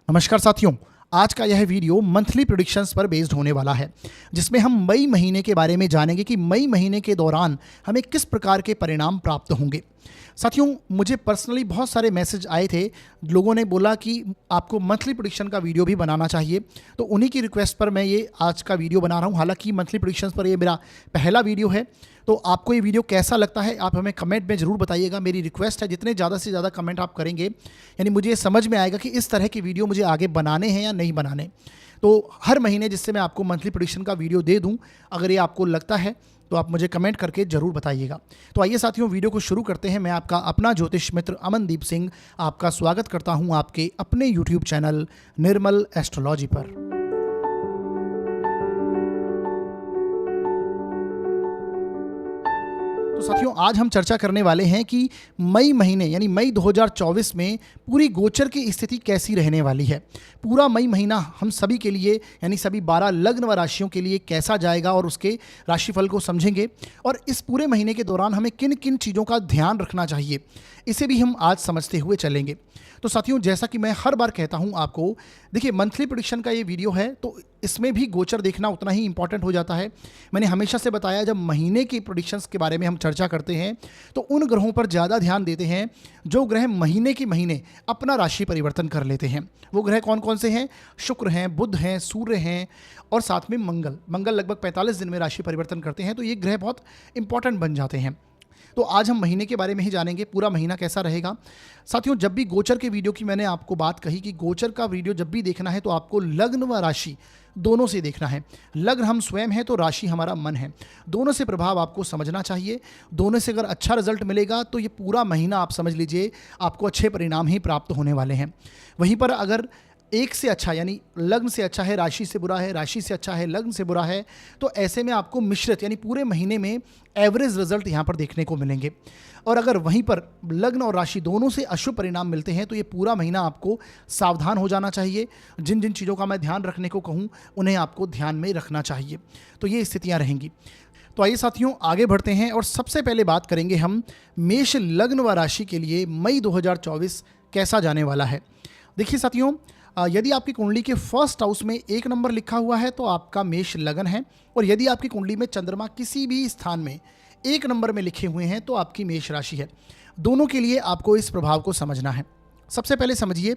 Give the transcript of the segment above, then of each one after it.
नमस्कार साथियों, आज का यह वीडियो मंथली प्रेडिक्शंस पर बेस्ड होने वाला है, जिसमें हम मई महीने के बारे में जानेंगे कि मई महीने के दौरान हमें किस प्रकार के परिणाम प्राप्त होंगे। साथियों, मुझे पर्सनली बहुत सारे मैसेज आए थे, लोगों ने बोला कि आपको मंथली प्रेडिक्शन का वीडियो भी बनाना चाहिए, तो उन्हीं की रिक्वेस्ट पर मैं ये आज का वीडियो बना रहा हूँ। हालांकि मंथली प्रेडिक्शंस पर ये मेरा पहला वीडियो है, तो आपको ये वीडियो कैसा लगता है आप हमें कमेंट में ज़रूर बताइएगा। मेरी रिक्वेस्ट है, जितने ज़्यादा से ज़्यादा कमेंट आप करेंगे, यानी मुझे ये समझ में आएगा कि इस तरह की वीडियो मुझे आगे बनाने हैं या नहीं बनाने। तो हर महीने जिससे मैं आपको मंथली प्रेडिक्शन का वीडियो दे दूं, अगर ये आपको लगता है तो आप मुझे कमेंट करके ज़रूर बताइएगा। तो आइए साथियों, वीडियो को शुरू करते हैं। मैं आपका अपना ज्योतिष मित्र अमनदीप सिंह आपका स्वागत करता हूं आपके अपने यूट्यूब चैनल निर्मल एस्ट्रोलॉजी पर। तो साथियों, आज हम चर्चा करने वाले हैं कि मई महीने यानी मई 2024 में पूरी गोचर की स्थिति कैसी रहने वाली है। पूरा मई महीना हम सभी के लिए यानी सभी 12 लग्न व राशियों के लिए कैसा जाएगा और उसके राशिफल को समझेंगे, और इस पूरे महीने के दौरान हमें किन किन चीज़ों का ध्यान रखना चाहिए, इसे भी हम आज समझते हुए चलेंगे। तो साथियों, जैसा कि मैं हर बार कहता हूं आपको, देखिए मंथली प्रेडिक्शन का ये वीडियो है तो इसमें भी गोचर देखना उतना ही इंपॉर्टेंट हो जाता है। मैंने हमेशा से बताया, जब महीने की प्रेडिक्शंस के बारे में हम चर्चा करते हैं तो उन ग्रहों पर ज़्यादा ध्यान देते हैं जो ग्रह महीने के महीने अपना राशि परिवर्तन कर लेते हैं। वो ग्रह कौन कौन से हैं? शुक्र हैं, बुध हैं, सूर्य हैं और साथ में मंगल लगभग 45 दिन में राशि परिवर्तन करते हैं, तो ये ग्रह बहुत इंपॉर्टेंट बन जाते हैं। तो आज हम महीने के बारे में ही जानेंगे, पूरा महीना कैसा रहेगा। साथियों, जब भी गोचर के वीडियो की मैंने आपको बात कही कि गोचर का वीडियो जब भी देखना है तो आपको लग्न व राशि दोनों से देखना है। लग्न हम स्वयं हैं तो राशि हमारा मन है, दोनों से प्रभाव आपको समझना चाहिए। दोनों से अगर अच्छा रिजल्ट मिलेगा तो ये पूरा महीना आप समझ लीजिए आपको अच्छे परिणाम ही प्राप्त होने वाले हैं। वहीं पर अगर एक से अच्छा यानी लग्न से अच्छा है राशि से बुरा है, राशि से अच्छा है लग्न से बुरा है, तो ऐसे में आपको मिश्रित यानी पूरे महीने में एवरेज रिजल्ट यहाँ पर देखने को मिलेंगे। और अगर वहीं पर लग्न और राशि दोनों से अशुभ परिणाम मिलते हैं तो ये पूरा महीना आपको सावधान हो जाना चाहिए। जिन जिन चीज़ों का मैं ध्यान रखने को कहूँ उन्हें आपको ध्यान में रखना चाहिए। तो ये स्थितियाँ रहेंगी। तो आइए साथियों, आगे बढ़ते हैं और सबसे पहले बात करेंगे हम मेष लग्न व राशि के लिए मई 2024 कैसा जाने वाला है। देखिए साथियों, यदि आपकी कुंडली के फर्स्ट हाउस में 1 नंबर लिखा हुआ है तो आपका मेष लगन है, और यदि आपकी कुंडली में चंद्रमा किसी भी स्थान में 1 नंबर में लिखे हुए हैं तो आपकी मेष राशि है। दोनों के लिए आपको इस प्रभाव को समझना है। सबसे पहले समझिए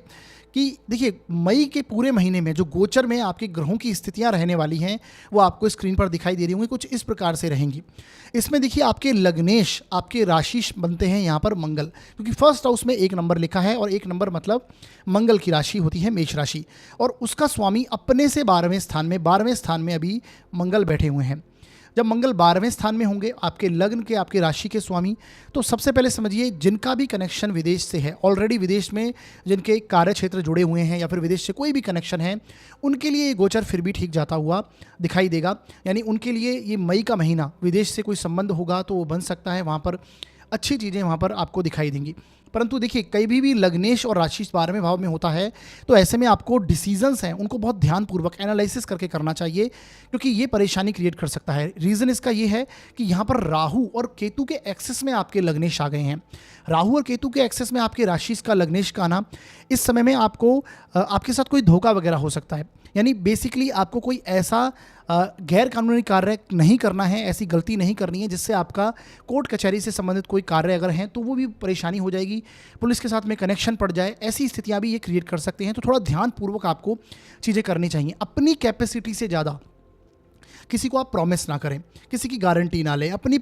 कि देखिए मई के पूरे महीने में जो गोचर में आपके ग्रहों की स्थितियां रहने वाली हैं वो आपको स्क्रीन पर दिखाई दे रही होंगी, कुछ इस प्रकार से रहेंगी। इसमें देखिए आपके लग्नेश आपके राशि बनते हैं यहाँ पर मंगल, क्योंकि फर्स्ट हाउस में 1 नंबर लिखा है और 1 नंबर मतलब मंगल की राशि होती है मेष राशि, और उसका स्वामी अपने से 12वें स्थान में अभी मंगल बैठे हुए हैं। जब मंगल 12वें स्थान में होंगे आपके लग्न के आपके राशि के स्वामी, तो सबसे पहले समझिए जिनका भी कनेक्शन विदेश से है, ऑलरेडी विदेश में जिनके कार्य क्षेत्र जुड़े हुए हैं या फिर विदेश से कोई भी कनेक्शन है, उनके लिए ये गोचर फिर भी ठीक जाता हुआ दिखाई देगा। यानी उनके लिए ये मई का महीना विदेश से कोई संबंध होगा तो वो बन सकता है, वहाँ पर अच्छी चीज़ें वहाँ पर आपको दिखाई देंगी। परंतु देखिए कभी भी लग्नेश और राशि 12वें भाव में होता है तो ऐसे में आपको डिसीजंस हैं उनको बहुत ध्यानपूर्वक एनालिसिस करके करना चाहिए, क्योंकि ये परेशानी क्रिएट कर सकता है। रीज़न इसका ये है कि यहाँ पर राहु और केतु के एक्सेस में आपके लग्नेश आ गए हैं। राहु और केतु के एक्सेस में आपके राशि का लग्नेश का आना, इस समय में आपको आपके साथ कोई धोखा वगैरह हो सकता है। यानी बेसिकली आपको कोई ऐसा गैर कानूनी कार्य नहीं करना है, ऐसी गलती नहीं करनी है जिससे आपका कोर्ट कचहरी से संबंधित कोई कार्य अगर हैं तो वो भी परेशानी हो जाएगी, पुलिस के साथ में कनेक्शन पड़ जाए, ऐसी स्थितियां भी ये क्रिएट कर सकते हैं। तो थोड़ा ध्यानपूर्वक आपको चीज़ें करनी चाहिए। अपनी कैपेसिटी से ज़्यादा किसी को आप प्रॉमिस ना करें, किसी की गारंटी ना लें। अपनी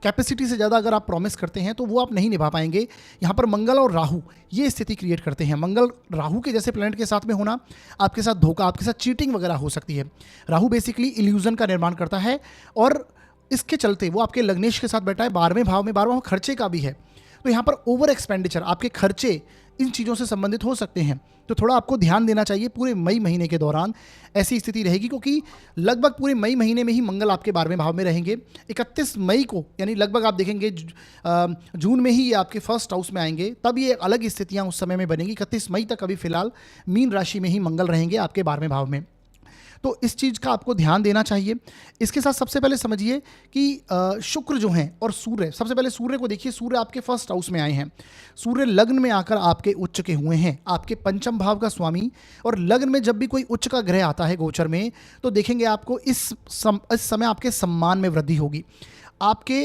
कैपेसिटी से ज़्यादा अगर आप प्रॉमिस करते हैं तो वो आप नहीं निभा पाएंगे। यहाँ पर मंगल और राहु ये स्थिति क्रिएट करते हैं। मंगल राहु के जैसे प्लैनेट के साथ में होना, आपके साथ धोखा, आपके साथ चीटिंग वगैरह हो सकती है। राहु बेसिकली इल्यूजन का निर्माण करता है और इसके चलते वो आपके लग्नेश के साथ बैठा है 12वें भाव में। 12वां भाव खर्चे का भी है, तो यहाँ पर ओवर एक्सपेंडिचर आपके खर्चे इन चीज़ों से संबंधित हो सकते हैं। तो थोड़ा आपको ध्यान देना चाहिए पूरे मई महीने के दौरान। ऐसी स्थिति रहेगी क्योंकि लगभग पूरे मई महीने में ही मंगल आपके 12वें भाव में रहेंगे। 31 मई को यानी लगभग आप देखेंगे जून में ही ये आपके फर्स्ट हाउस में आएंगे, तब ये अलग स्थितियाँ उस समय में बनेंगी। 31 मई तक अभी फिलहाल मीन राशि में ही मंगल रहेंगे आपके 12वें भाव में। तो इस चीज़ का आपको ध्यान देना चाहिए। इसके साथ सबसे पहले समझिए कि शुक्र जो हैं और सूर्य, सबसे पहले सूर्य को देखिए, सूर्य आपके फर्स्ट हाउस में आए हैं। सूर्य लग्न में आकर आपके उच्च के हुए हैं, आपके पंचम भाव का स्वामी। और लग्न में जब भी कोई उच्च का ग्रह आता है गोचर में, तो देखेंगे आपको इस समय आपके सम्मान में वृद्धि होगी, आपके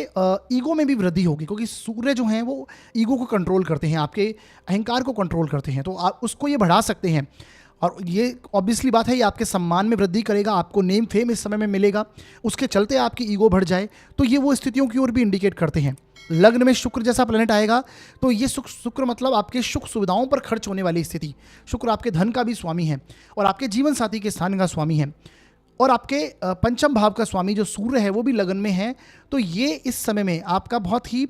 ईगो में भी वृद्धि होगी, क्योंकि सूर्य जो हैं वो ईगो को कंट्रोल करते हैं, आपके अहंकार को कंट्रोल करते हैं, तो आप उसको ये बढ़ा सकते हैं। और ये ऑब्वियसली बात है, ये आपके सम्मान में वृद्धि करेगा, आपको नेम फेम इस समय में मिलेगा, उसके चलते आपकी ईगो बढ़ जाए, तो ये वो स्थितियों की ओर भी इंडिकेट करते हैं। लग्न में शुक्र जैसा प्लेनेट आएगा तो ये शुक्र मतलब आपके सुख सुविधाओं पर खर्च होने वाली स्थिति। शुक्र आपके धन का भी स्वामी है और आपके जीवन साथी के स्थान का स्वामी है, और आपके पंचम भाव का स्वामी जो सूर्य है वो भी लगन में है। तो ये इस समय में आपका बहुत ही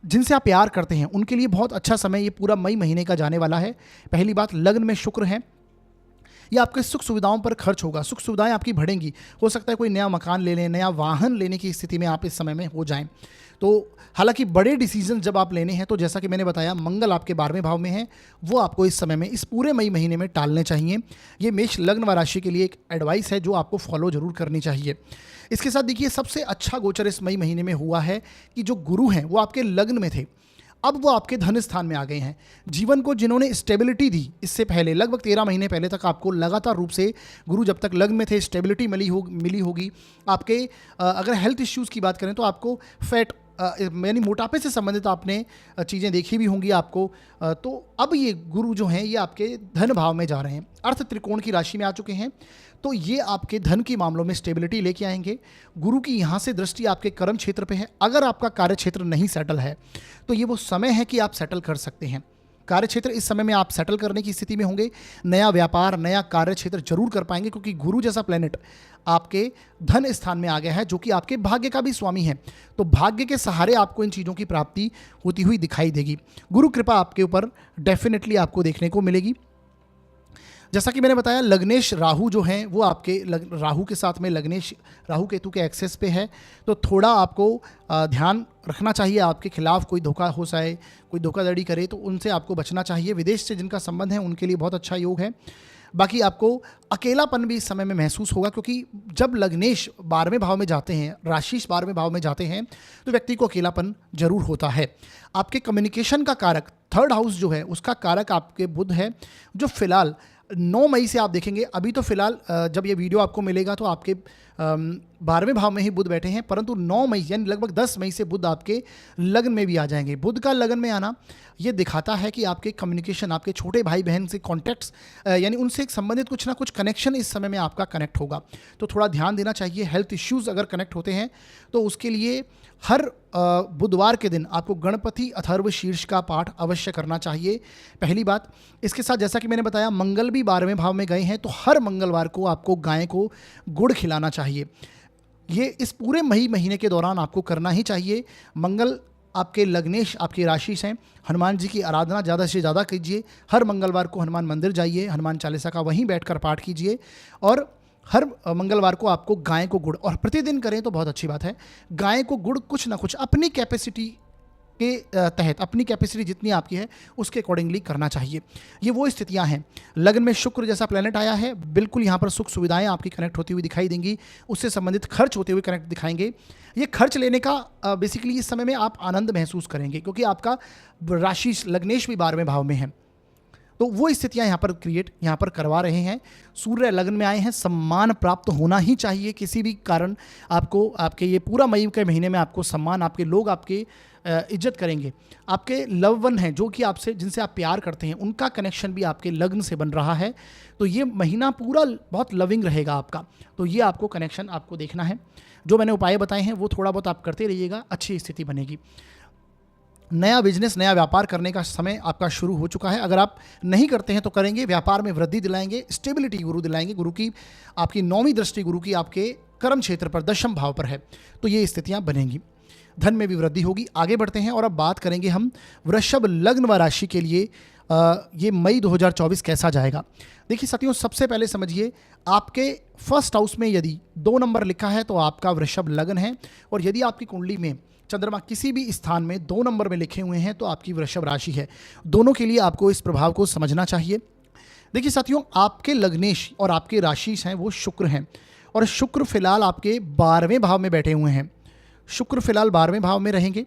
जिनसे आप प्यार करते हैं उनके लिए बहुत अच्छा समय ये पूरा मई महीने का जाने वाला है। पहली बात, लगन में शुक्र है, ये आपके सुख सुविधाओं पर खर्च होगा, सुख सुविधाएं आपकी बढ़ेंगी। हो सकता है कोई नया मकान ले लें, नया वाहन लेने की स्थिति में आप इस समय में हो जाएं। तो हालांकि बड़े डिसीजन जब आप लेने हैं तो जैसा कि मैंने बताया, मंगल आपके 12वें भाव में है, वो आपको इस समय में, इस पूरे मई महीने में टालने चाहिए। ये मेष लग्न व राशि के लिए एक एडवाइस है जो आपको फॉलो जरूर करनी चाहिए। इसके साथ देखिए, सबसे अच्छा गोचर इस मई महीने में हुआ है कि जो गुरु हैं वो आपके लग्न में थे, अब वो आपके धन स्थान में आ गए हैं। जीवन को जिन्होंने स्टेबिलिटी दी, इससे पहले लगभग 13 महीने पहले तक आपको लगातार रूप से गुरु जब तक लग्न में थे स्टेबिलिटी मिली होगी। आपके अगर हेल्थ इश्यूज़ की बात करें तो आपको फैट यानी मोटापे से संबंधित आपने चीज़ें देखी भी होंगी आपको। तो अब ये गुरु जो हैं ये आपके धन भाव में जा रहे हैं, अर्थ त्रिकोण की राशि में आ चुके हैं, तो ये आपके धन के मामलों में स्टेबिलिटी लेके आएंगे। गुरु की यहाँ से दृष्टि आपके कर्म क्षेत्र पे है। अगर आपका कार्य क्षेत्र नहीं सेटल है तो ये वो समय है कि आप सेटल कर सकते हैं। कार्य क्षेत्र इस समय में आप सेटल करने की स्थिति में होंगे, नया व्यापार, नया कार्य क्षेत्र जरूर कर पाएंगे, क्योंकि गुरु जैसा प्लेनेट आपके धन स्थान में आ गया है जो कि आपके भाग्य का भी स्वामी है। तो भाग्य के सहारे आपको इन चीज़ों की प्राप्ति होती हुई दिखाई देगी। गुरु कृपा आपके ऊपर डेफिनेटली आपको देखने को मिलेगी। जैसा कि मैंने बताया, लग्नेश राहु जो हैं वो आपके राहु के साथ में लग्नेश राहु केतु के एक्सेस पे है, तो थोड़ा आपको ध्यान रखना चाहिए। आपके खिलाफ कोई धोखा हो जाए, कोई धोखाधड़ी करे तो उनसे आपको बचना चाहिए। विदेश से जिनका संबंध है उनके लिए बहुत अच्छा योग है। बाकी आपको अकेलापन भी इस समय में महसूस होगा, क्योंकि जब लग्नेश 12वें भाव में जाते हैं, राशि 12वें भाव में जाते हैं, तो व्यक्ति को अकेलापन जरूर होता है। आपके कम्युनिकेशन का कारक, थर्ड हाउस जो है उसका कारक आपके बुध है, जो फिलहाल 9 मई से आप देखेंगे, अभी तो फिलहाल जब ये वीडियो आपको मिलेगा तो आपके 12वें भाव में ही बुध बैठे हैं, परंतु 9 मई यानी लगभग 10 मई से बुध आपके लगन में भी आ जाएंगे। बुध का लगन में आना ये दिखाता है कि आपके कम्युनिकेशन, आपके छोटे भाई बहन से कॉन्टैक्ट्स यानी उनसे संबंधित कुछ ना कुछ कनेक्शन इस समय में आपका कनेक्ट होगा, तो थोड़ा ध्यान देना चाहिए। हेल्थ इश्यूज़ अगर कनेक्ट होते हैं तो उसके लिए हर बुधवार के दिन आपको गणपति अथर्व शीर्ष का पाठ अवश्य करना चाहिए, पहली बात। इसके साथ जैसा कि मैंने बताया, मंगल भी 12वें भाव में गए हैं, तो हर मंगलवार को आपको गाय को गुड़ खिलाना चाहिए। ये इस पूरे मई महीने के दौरान आपको करना ही चाहिए। मंगल आपके लग्नेश आपकी राशि से, हनुमान जी की आराधना ज़्यादा से ज़्यादा कीजिए। हर मंगलवार को हनुमान मंदिर जाइए, हनुमान चालीसा का वहीं बैठकर पाठ कीजिए, और हर मंगलवार को आपको गाय को गुड़, और प्रतिदिन करें तो बहुत अच्छी बात है, गाय को गुड़ कुछ ना कुछ अपनी कैपेसिटी के तहत, अपनी कैपेसिटी जितनी आपकी है उसके अकॉर्डिंगली करना चाहिए। ये वो स्थितियां हैं। लगन में शुक्र जैसा प्लेनेट आया है, बिल्कुल यहाँ पर सुख सुविधाएं आपकी कनेक्ट होती हुई दिखाई देंगी, उससे संबंधित खर्च होते हुए कनेक्ट दिखाएंगे। ये खर्च लेने का बेसिकली इस समय में आप आनंद महसूस करेंगे, क्योंकि आपका राशि लग्नेश भी 12वें भाव में है, तो वो स्थितियां यहाँ पर करवा रहे हैं। सूर्य लगन में आए हैं, सम्मान प्राप्त होना ही चाहिए किसी भी कारण। आपको आपके ये पूरा मई के महीने में आपको सम्मान, आपके लोग आपके इज्जत करेंगे। आपके लव वन हैं जो कि आपसे, जिनसे आप प्यार करते हैं, उनका कनेक्शन भी आपके लग्न से बन रहा है, तो ये महीना पूरा बहुत लविंग रहेगा आपका। तो ये आपको कनेक्शन आपको देखना है। जो मैंने उपाय बताए हैं वो थोड़ा बहुत आप करते रहिएगा, अच्छी स्थिति बनेगी। नया बिजनेस, नया व्यापार करने का समय आपका शुरू हो चुका है। अगर आप नहीं करते हैं तो करेंगे, व्यापार में वृद्धि दिलाएंगे, स्टेबिलिटी गुरु दिलाएंगे। गुरु की आपकी 9वीं दृष्टि गुरु की आपके कर्म क्षेत्र पर 10वें भाव पर है, तो ये स्थितियां बनेंगी। धन में भी वृद्धि होगी। आगे बढ़ते हैं और अब बात करेंगे हम वृषभ लग्न व राशि के लिए ये मई 2024 कैसा जाएगा। देखिए साथियों, सबसे पहले समझिए, आपके फर्स्ट हाउस में यदि 2 नंबर लिखा है तो आपका वृषभ लग्न है, और यदि आपकी कुंडली में चंद्रमा किसी भी स्थान में 2 नंबर में लिखे हुए हैं तो आपकी वृषभ राशि है। दोनों के लिए आपको इस प्रभाव को समझना चाहिए। देखिए साथियों, आपके लग्नेश और आपके राशिश हैं वो शुक्र हैं, और शुक्र फिलहाल आपके 12वें भाव में बैठे हुए हैं। शुक्र फिलहाल 12वें भाव में रहेंगे,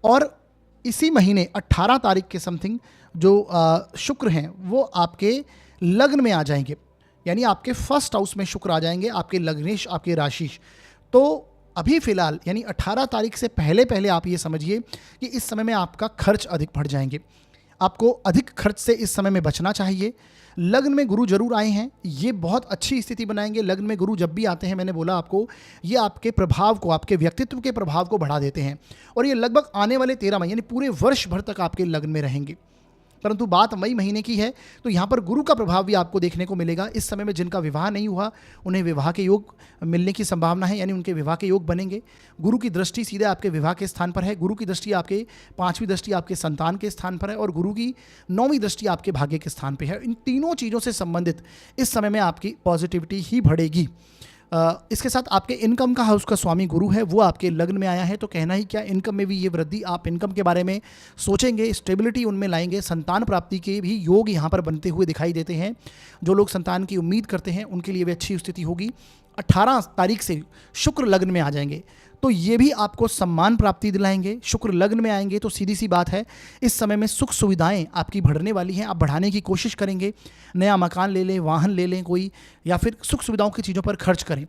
और इसी महीने 18 तारीख के समथिंग जो शुक्र हैं वो आपके लग्न में आ जाएंगे, यानी आपके फर्स्ट हाउस में शुक्र आ जाएंगे, आपके लग्नेश, आपके राशिश। तो अभी फिलहाल यानी 18 तारीख से पहले पहले आप ये समझिए कि इस समय में आपका खर्च अधिक बढ़ जाएंगे। आपको अधिक खर्च से इस समय में बचना चाहिए। लग्न में गुरु जरूर आए हैं, ये बहुत अच्छी स्थिति बनाएंगे। लग्न में गुरु जब भी आते हैं, मैंने बोला आपको, ये आपके प्रभाव को, आपके व्यक्तित्व के प्रभाव को बढ़ा देते हैं, और ये लगभग आने वाले 13 महीने यानी पूरे वर्ष भर तक आपके लग्न में रहेंगे। परंतु बात मई महीने की है, तो यहाँ पर गुरु का प्रभाव भी आपको देखने को मिलेगा। इस समय में जिनका विवाह नहीं हुआ, उन्हें विवाह के योग मिलने की संभावना है, यानी उनके विवाह के योग बनेंगे। गुरु की दृष्टि सीधे आपके विवाह के स्थान पर है। गुरु की दृष्टि आपके 5वीं दृष्टि आपके संतान के स्थान पर है, और गुरु की 9वीं दृष्टि आपके भाग्य के स्थान पर है। इन तीनों चीज़ों से संबंधित इस समय में आपकी पॉजिटिविटी ही बढ़ेगी। इसके साथ आपके इनकम का हाउस का स्वामी गुरु है, वो आपके लग्न में आया है, तो कहना ही क्या, इनकम में भी ये वृद्धि, आप इनकम के बारे में सोचेंगे, स्टेबिलिटी उनमें लाएंगे। संतान प्राप्ति के भी योग यहाँ पर बनते हुए दिखाई देते हैं। जो लोग संतान की उम्मीद करते हैं उनके लिए भी अच्छी स्थिति होगी। 18 तारीख से शुक्र लग्न में आ जाएंगे, तो ये भी आपको सम्मान प्राप्ति दिलाएंगे। शुक्र लग्न में आएंगे तो सीधी सी बात है, इस समय में सुख सुविधाएं आपकी बढ़ने वाली हैं। आप बढ़ाने की कोशिश करेंगे, नया मकान ले लें, वाहन ले लें कोई, या फिर सुख सुविधाओं की चीज़ों पर खर्च करें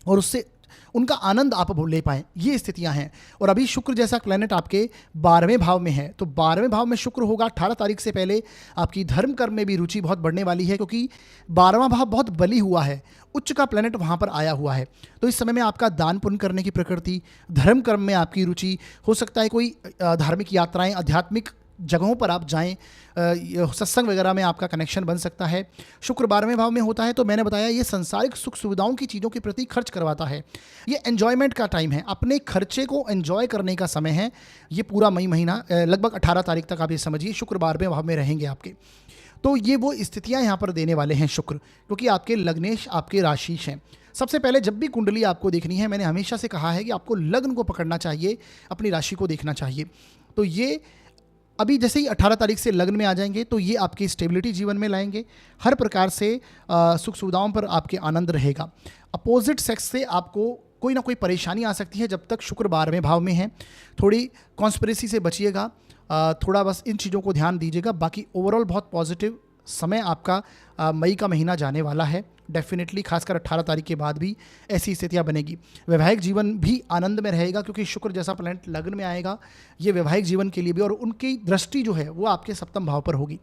और उससे उनका आनंद आप ले पाएँ, ये स्थितियां हैं। और अभी शुक्र जैसा प्लैनेट आपके 12वें भाव में है, तो 12वें भाव में शुक्र होगा। 18 तारीख से पहले आपकी धर्म कर्म में भी रुचि बहुत बढ़ने वाली है, क्योंकि 12वां भाव बहुत बली हुआ है, उच्च का प्लैनेट वहाँ पर आया हुआ है। तो इस समय में आपका दान पुण्य करने की प्रकृति, धर्म कर्म में आपकी रुचि हो सकता है, कोई धार्मिक यात्राएं, आध्यात्मिक जगहों पर आप जाएं, सत्संग वगैरह में आपका कनेक्शन बन सकता है। शुक्र 12वें भाव में होता है, तो मैंने बताया ये संसारिक सुख सुविधाओं की चीज़ों के प्रति खर्च करवाता है। ये एन्जॉयमेंट का टाइम है, अपने खर्चे को एन्जॉय करने का समय है। ये पूरा मई महीना लगभग 18 तारीख तक आप ये समझिए शुक्र 12वें भाव में रहेंगे आपके। तो ये वो स्थितियाँ यहाँ पर देने वाले हैं शुक्र, क्योंकि आपके लग्नेश, आपके राशिश हैं। सबसे पहले जब भी कुंडली आपको देखनी है, मैंने हमेशा से कहा है कि आपको लग्न को पकड़ना चाहिए, अपनी राशि को देखना चाहिए। तो ये अभी जैसे ही 18 तारीख से लग्न में आ जाएंगे, तो ये आपकी स्टेबिलिटी जीवन में लाएंगे। हर प्रकार से सुख सुविधाओं पर आपके आनंद रहेगा। अपोजिट सेक्स से आपको कोई ना कोई परेशानी आ सकती है जब तक शुक्र 12वें भाव में है। थोड़ी कॉन्स्पिरेसी से बचिएगा, थोड़ा बस इन चीज़ों को ध्यान दीजिएगा। बाकी ओवरऑल बहुत पॉजिटिव समय आपका मई का महीना जाने वाला है। डेफिनेटली खासकर 18 तारीख के बाद भी ऐसी स्थितियां बनेगी। वैवाहिक जीवन भी आनंद में रहेगा, क्योंकि शुक्र जैसा प्लैनेट लग्न में आएगा, ये वैवाहिक जीवन के लिए भी, और उनकी दृष्टि जो है वो आपके 7वें भाव पर होगी,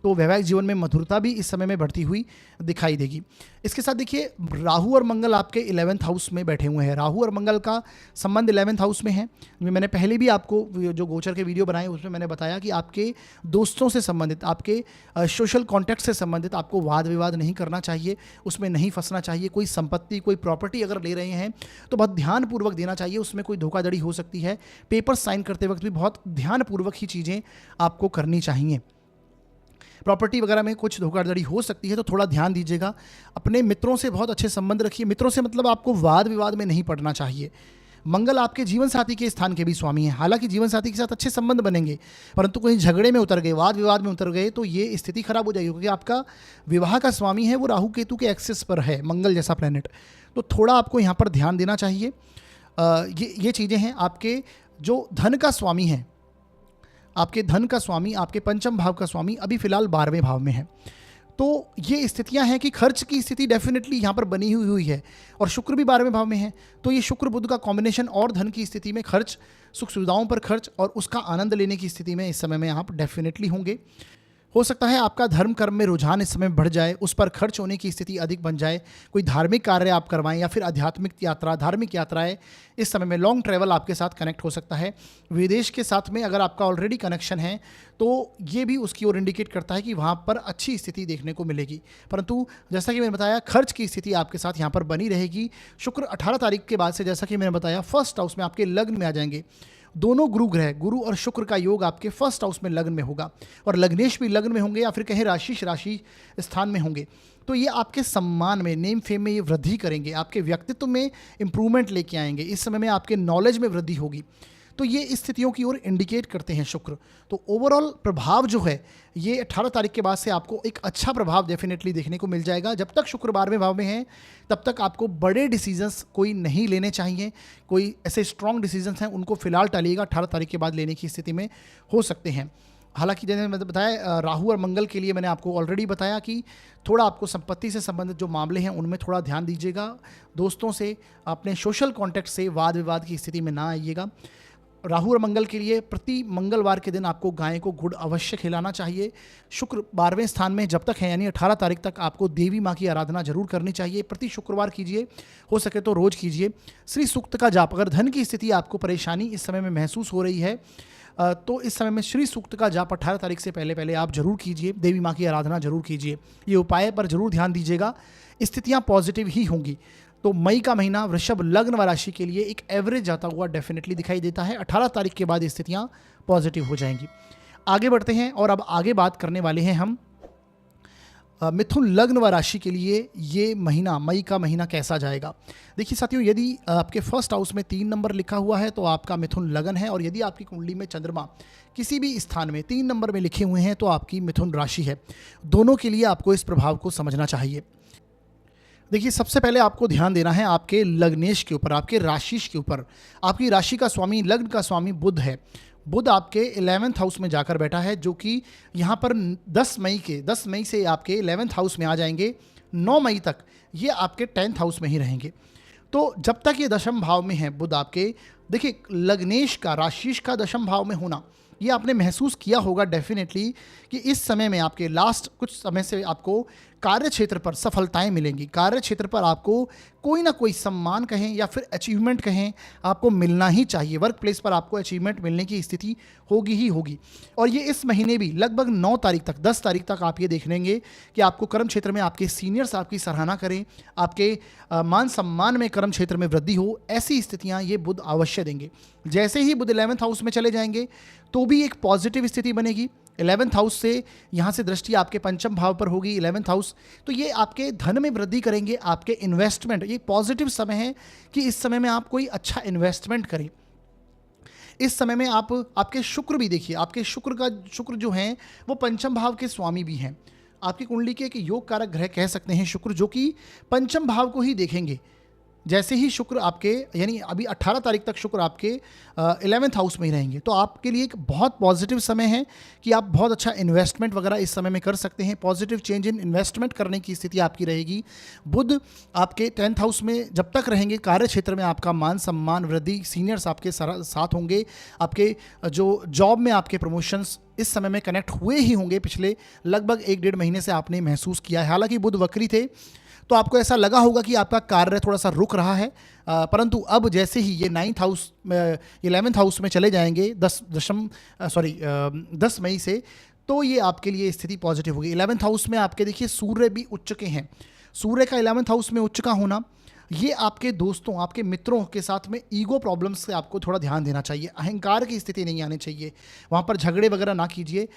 तो वैवाहिक जीवन में मधुरता भी इस समय में बढ़ती हुई दिखाई देगी। इसके साथ देखिए, राहु और मंगल आपके 11th हाउस में बैठे हुए हैं। राहु और मंगल का संबंध 11th हाउस में है। मैंने पहले भी आपको जो गोचर के वीडियो बनाए उसमें मैंने बताया कि आपके दोस्तों से संबंधित, आपके सोशल कॉन्टैक्ट से संबंधित आपको वाद विवाद नहीं करना चाहिए, उसमें नहीं फंसना चाहिए। कोई संपत्ति, कोई प्रॉपर्टी अगर ले रहे हैं तो बहुत ध्यानपूर्वक देना चाहिए, उसमें कोई धोखाधड़ी हो सकती है। पेपर साइन करते वक्त भी बहुत ध्यानपूर्वक ही चीज़ें आपको करनी चाहिए। प्रॉपर्टी वगैरह में कुछ धोखाधड़ी हो सकती है, तो थोड़ा ध्यान दीजिएगा। अपने मित्रों से बहुत अच्छे संबंध रखिए। मित्रों से मतलब आपको वाद विवाद में नहीं पड़ना चाहिए। मंगल आपके जीवन साथी के स्थान के भी स्वामी हैं। हालांकि जीवन साथी के साथ अच्छे संबंध बनेंगे, परंतु कहीं झगड़े में उतर गए, वाद विवाद में उतर गए, तो ये स्थिति खराब हो जाएगी, क्योंकि आपका विवाह का स्वामी है वो राहु केतु के एक्सिस पर है, मंगल जैसा प्लैनेट। तो थोड़ा आपको यहाँ पर ध्यान देना चाहिए। ये चीज़ें हैं। आपके जो धन का स्वामी है, आपके धन का स्वामी, आपके 5वें भाव का स्वामी अभी फिलहाल 12वें भाव में है। तो ये स्थितियां हैं कि खर्च की स्थिति डेफिनेटली यहाँ पर बनी हुई है, और शुक्र भी 12वें भाव में है। तो ये शुक्र बुध का कॉम्बिनेशन और धन की स्थिति में खर्च, सुख सुविधाओं पर खर्च और उसका आनंद लेने की स्थिति में इस समय में आप डेफिनेटली होंगे। हो सकता है आपका धर्म कर्म में रुझान इस समय बढ़ जाए, उस पर खर्च होने की स्थिति अधिक बन जाए। कोई धार्मिक कार्य आप करवाएं, या फिर आध्यात्मिक यात्रा, धार्मिक यात्राएं, इस समय में लॉन्ग ट्रैवल आपके साथ कनेक्ट हो सकता है। विदेश के साथ में अगर आपका ऑलरेडी कनेक्शन है, तो ये भी उसकी ओर इंडिकेट करता है कि वहाँ पर अच्छी स्थिति देखने को मिलेगी। परंतु जैसा कि मैंने बताया, खर्च की स्थिति आपके साथ यहाँ पर बनी रहेगी। शुक्र 18 तारीख के बाद से, जैसा कि मैंने बताया, फर्स्ट हाउस में आपके लग्न में आ जाएंगे। दोनों गुरु ग्रह, गुरु और शुक्र का योग आपके फर्स्ट हाउस में लग्न में होगा, और लग्नेश भी लग्न में होंगे, या फिर कहें राशि स्थान में होंगे। तो ये आपके सम्मान में, नेम फेम में ये वृद्धि करेंगे, आपके व्यक्तित्व में इंप्रूवमेंट लेके आएंगे। इस समय में आपके नॉलेज में वृद्धि होगी। तो ये स्थितियों की ओर इंडिकेट करते हैं शुक्र। तो ओवरऑल प्रभाव जो है ये 18 तारीख के बाद से आपको एक अच्छा प्रभाव डेफिनेटली देखने को मिल जाएगा। जब तक शुक्र 12वें भाव में है तब तक आपको बड़े डिसीजंस कोई नहीं लेने चाहिए, कोई ऐसे स्ट्रॉन्ग डिसीजंस हैं उनको फिलहाल टालिएगा, 18 तारीख के बाद लेने की स्थिति में हो सकते हैं। हालांकि जैसे मैंने बताया राहु और मंगल के लिए मैंने आपको ऑलरेडी बताया कि थोड़ा आपको संपत्ति से संबंधित जो मामले हैं उनमें थोड़ा ध्यान दीजिएगा, दोस्तों से अपने सोशल कॉन्टैक्ट से वाद विवाद की स्थिति में ना आइएगा। राहु और मंगल के लिए प्रति मंगलवार के दिन आपको गाय को गुड़ अवश्य खिलाना चाहिए। शुक्र 12वें स्थान में जब तक है यानी 18 तारीख तक आपको देवी माँ की आराधना जरूर करनी चाहिए, प्रति शुक्रवार कीजिए, हो सके तो रोज कीजिए। श्री सूक्त का जाप, अगर धन की स्थिति आपको परेशानी इस समय में महसूस हो रही है तो इस समय में श्री सूक्त का जाप 18 तारीख से पहले पहले आप जरूर कीजिए, देवी माँ की आराधना जरूर कीजिए। ये उपाय पर जरूर ध्यान दीजिएगा, स्थितियाँ पॉजिटिव ही होंगी। तो मई का महीना वृषभ लग्न व राशि के लिए एक एवरेज जाता हुआ डेफिनेटली दिखाई देता है। 18 तारीख के बाद स्थितियाँ पॉजिटिव हो जाएंगी। आगे बढ़ते हैं और अब आगे बात करने वाले हैं हम मिथुन लग्न व राशि के लिए ये महीना, मई का महीना कैसा जाएगा। देखिए साथियों, यदि आपके फर्स्ट हाउस में 3 नंबर लिखा हुआ है तो आपका मिथुन लगन है, और यदि आपकी कुंडली में चंद्रमा किसी भी स्थान में 3 नंबर में लिखे हुए हैं तो आपकी मिथुन राशि है। दोनों के लिए आपको इस प्रभाव को समझना चाहिए। देखिए, सबसे पहले आपको ध्यान देना है आपके लग्नेश के ऊपर, आपके राशिश के ऊपर। आपकी राशि का स्वामी, लग्न का स्वामी बुध है। बुध आपके 11th हाउस में जाकर बैठा है, जो कि यहाँ पर 10 मई से आपके 11th हाउस में आ जाएंगे। 9 मई तक ये आपके 10th हाउस में ही रहेंगे। तो जब तक ये दशम भाव में है बुध आपके, देखिए लग्नेश का, राशिश का दशम भाव में होना, ये आपने महसूस किया होगा डेफिनेटली कि इस समय में आपके लास्ट कुछ समय से आपको कार्य क्षेत्र पर सफलताएं मिलेंगी। कार्य क्षेत्र पर आपको कोई ना कोई सम्मान कहें या फिर अचीवमेंट कहें, आपको मिलना ही चाहिए। वर्क प्लेस पर आपको अचीवमेंट मिलने की स्थिति होगी ही होगी। और ये इस महीने भी लगभग 9 तारीख तक, 10 तारीख तक आप ये देख लेंगे कि आपको कर्म क्षेत्र में आपके सीनियर्स आपकी सराहना करें, आपके मान सम्मान में कर्म क्षेत्र में वृद्धि हो, ऐसी स्थितियाँ ये बुध अवश्य देंगे। जैसे ही बुध 11th हाउस में चले जाएंगे तो भी एक पॉजिटिव स्थिति बनेगी। 11th हाउस से यहाँ से दृष्टि आपके पंचम भाव पर होगी, 11th हाउस, तो ये आपके धन में वृद्धि करेंगे, आपके इन्वेस्टमेंट, ये पॉजिटिव समय है कि इस समय में आप कोई अच्छा इन्वेस्टमेंट करें। इस समय में आप आपके शुक्र भी देखिए, आपके शुक्र जो हैं वो पंचम भाव के स्वामी भी हैं। आपकी कुंडली के एक योग कारक ग्रह कह सकते हैं शुक्र, जो कि पंचम भाव को ही देखेंगे। जैसे ही शुक्र आपके, यानी अभी 18 तारीख तक शुक्र आपके 11th हाउस में ही रहेंगे, तो आपके लिए एक बहुत पॉजिटिव समय है कि आप बहुत अच्छा इन्वेस्टमेंट वगैरह इस समय में कर सकते हैं। पॉजिटिव चेंज इन इन्वेस्टमेंट करने की स्थिति आपकी रहेगी। बुध आपके 10th हाउस में जब तक रहेंगे, कार्य क्षेत्र में आपका मान सम्मान वृद्धि, सीनियर्स आपके साथ होंगे, आपके जो जॉब में आपके प्रमोशंस इस समय में कनेक्ट हुए ही होंगे। पिछले लगभग 1-1.5 महीने से आपने महसूस किया है। हालांकि बुध वक्री थे तो आपको ऐसा लगा होगा कि आपका कार्य थोड़ा सा रुक रहा है, परंतु अब जैसे ही ये 9th हाउस, 11th हाउस में चले जाएंगे 10 मई से, तो ये आपके लिए स्थिति पॉजिटिव होगी। 11th हाउस में आपके देखिए सूर्य भी उच्च के हैं। सूर्य का 11th हाउस में उच्च का होना, ये आपके दोस्तों, आपके मित्रों के साथ में ईगो प्रॉब्लम्स से आपको थोड़ा ध्यान देना चाहिए। अहंकार की स्थिति नहीं आनी चाहिए, वहाँ पर झगड़े वगैरह ना कीजिए,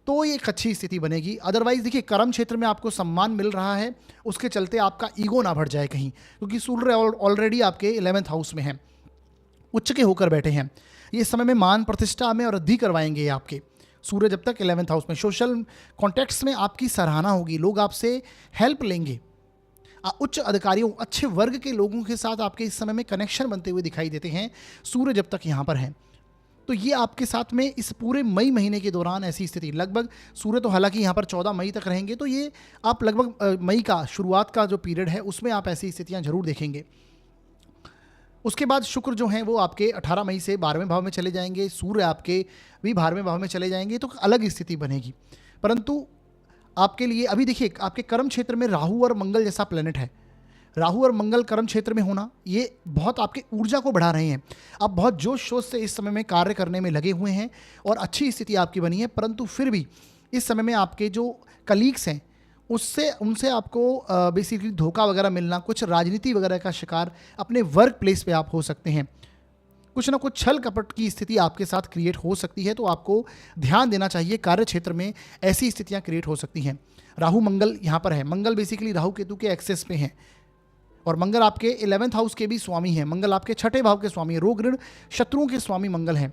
तो ये एक अच्छी स्थिति बनेगी। अदरवाइज देखिए, कर्म क्षेत्र में आपको सम्मान मिल रहा है, उसके चलते आपका ईगो ना बढ़ जाए कहीं, क्योंकि सूर्य ऑलरेडी आपके 11th हाउस में है, उच्च के होकर बैठे हैं। ये समय में मान प्रतिष्ठा में वृद्धि करवाएंगे आपके सूर्य जब तक 11th हाउस में। सोशल कॉन्टैक्ट्स में आपकी सराहना होगी, लोग आपसे हेल्प लेंगे। उच्च अधिकारियों, अच्छे वर्ग के लोगों के साथ आपके इस समय में कनेक्शन बनते हुए दिखाई देते हैं सूर्य जब तक यहाँ पर हैं। तो ये आपके साथ में इस पूरे मई महीने के दौरान ऐसी स्थिति, लगभग सूर्य तो हालांकि यहाँ पर 14 मई तक रहेंगे, तो ये आप लगभग मई का शुरुआत का जो पीरियड है उसमें आप ऐसी स्थितियाँ जरूर देखेंगे। उसके बाद शुक्र जो हैं वो आपके 18 मई से 12वें भाव में चले जाएंगे, सूर्य आपके भी 12वें भाव में चले जाएंगे, तो अलग स्थिति बनेगी। परंतु आपके लिए अभी देखिए, आपके कर्म क्षेत्र में राहु और मंगल जैसा प्लेनेट है। राहु और मंगल कर्म क्षेत्र में होना, ये बहुत आपके ऊर्जा को बढ़ा रहे हैं। आप बहुत जोश शोश से इस समय में कार्य करने में लगे हुए हैं और अच्छी स्थिति आपकी बनी है। परंतु फिर भी इस समय में आपके जो कलीग्स हैं उनसे आपको बेसिकली धोखा वगैरह मिलना, कुछ राजनीति वगैरह का शिकार अपने वर्क प्लेस पे आप हो सकते हैं। कुछ ना कुछ छल कपट की स्थिति आपके साथ क्रिएट हो सकती है, तो आपको ध्यान देना चाहिए। कार्य क्षेत्र में ऐसी स्थितियाँ क्रिएट हो सकती हैं। राहु मंगल यहाँ पर है, मंगल बेसिकली राहु केतु के एक्सेस पे हैं। और मंगल आपके 11th हाउस के भी स्वामी हैं। मंगल आपके छठे भाव के स्वामी हैं। रोग ऋण शत्रुओं के स्वामी मंगल हैं,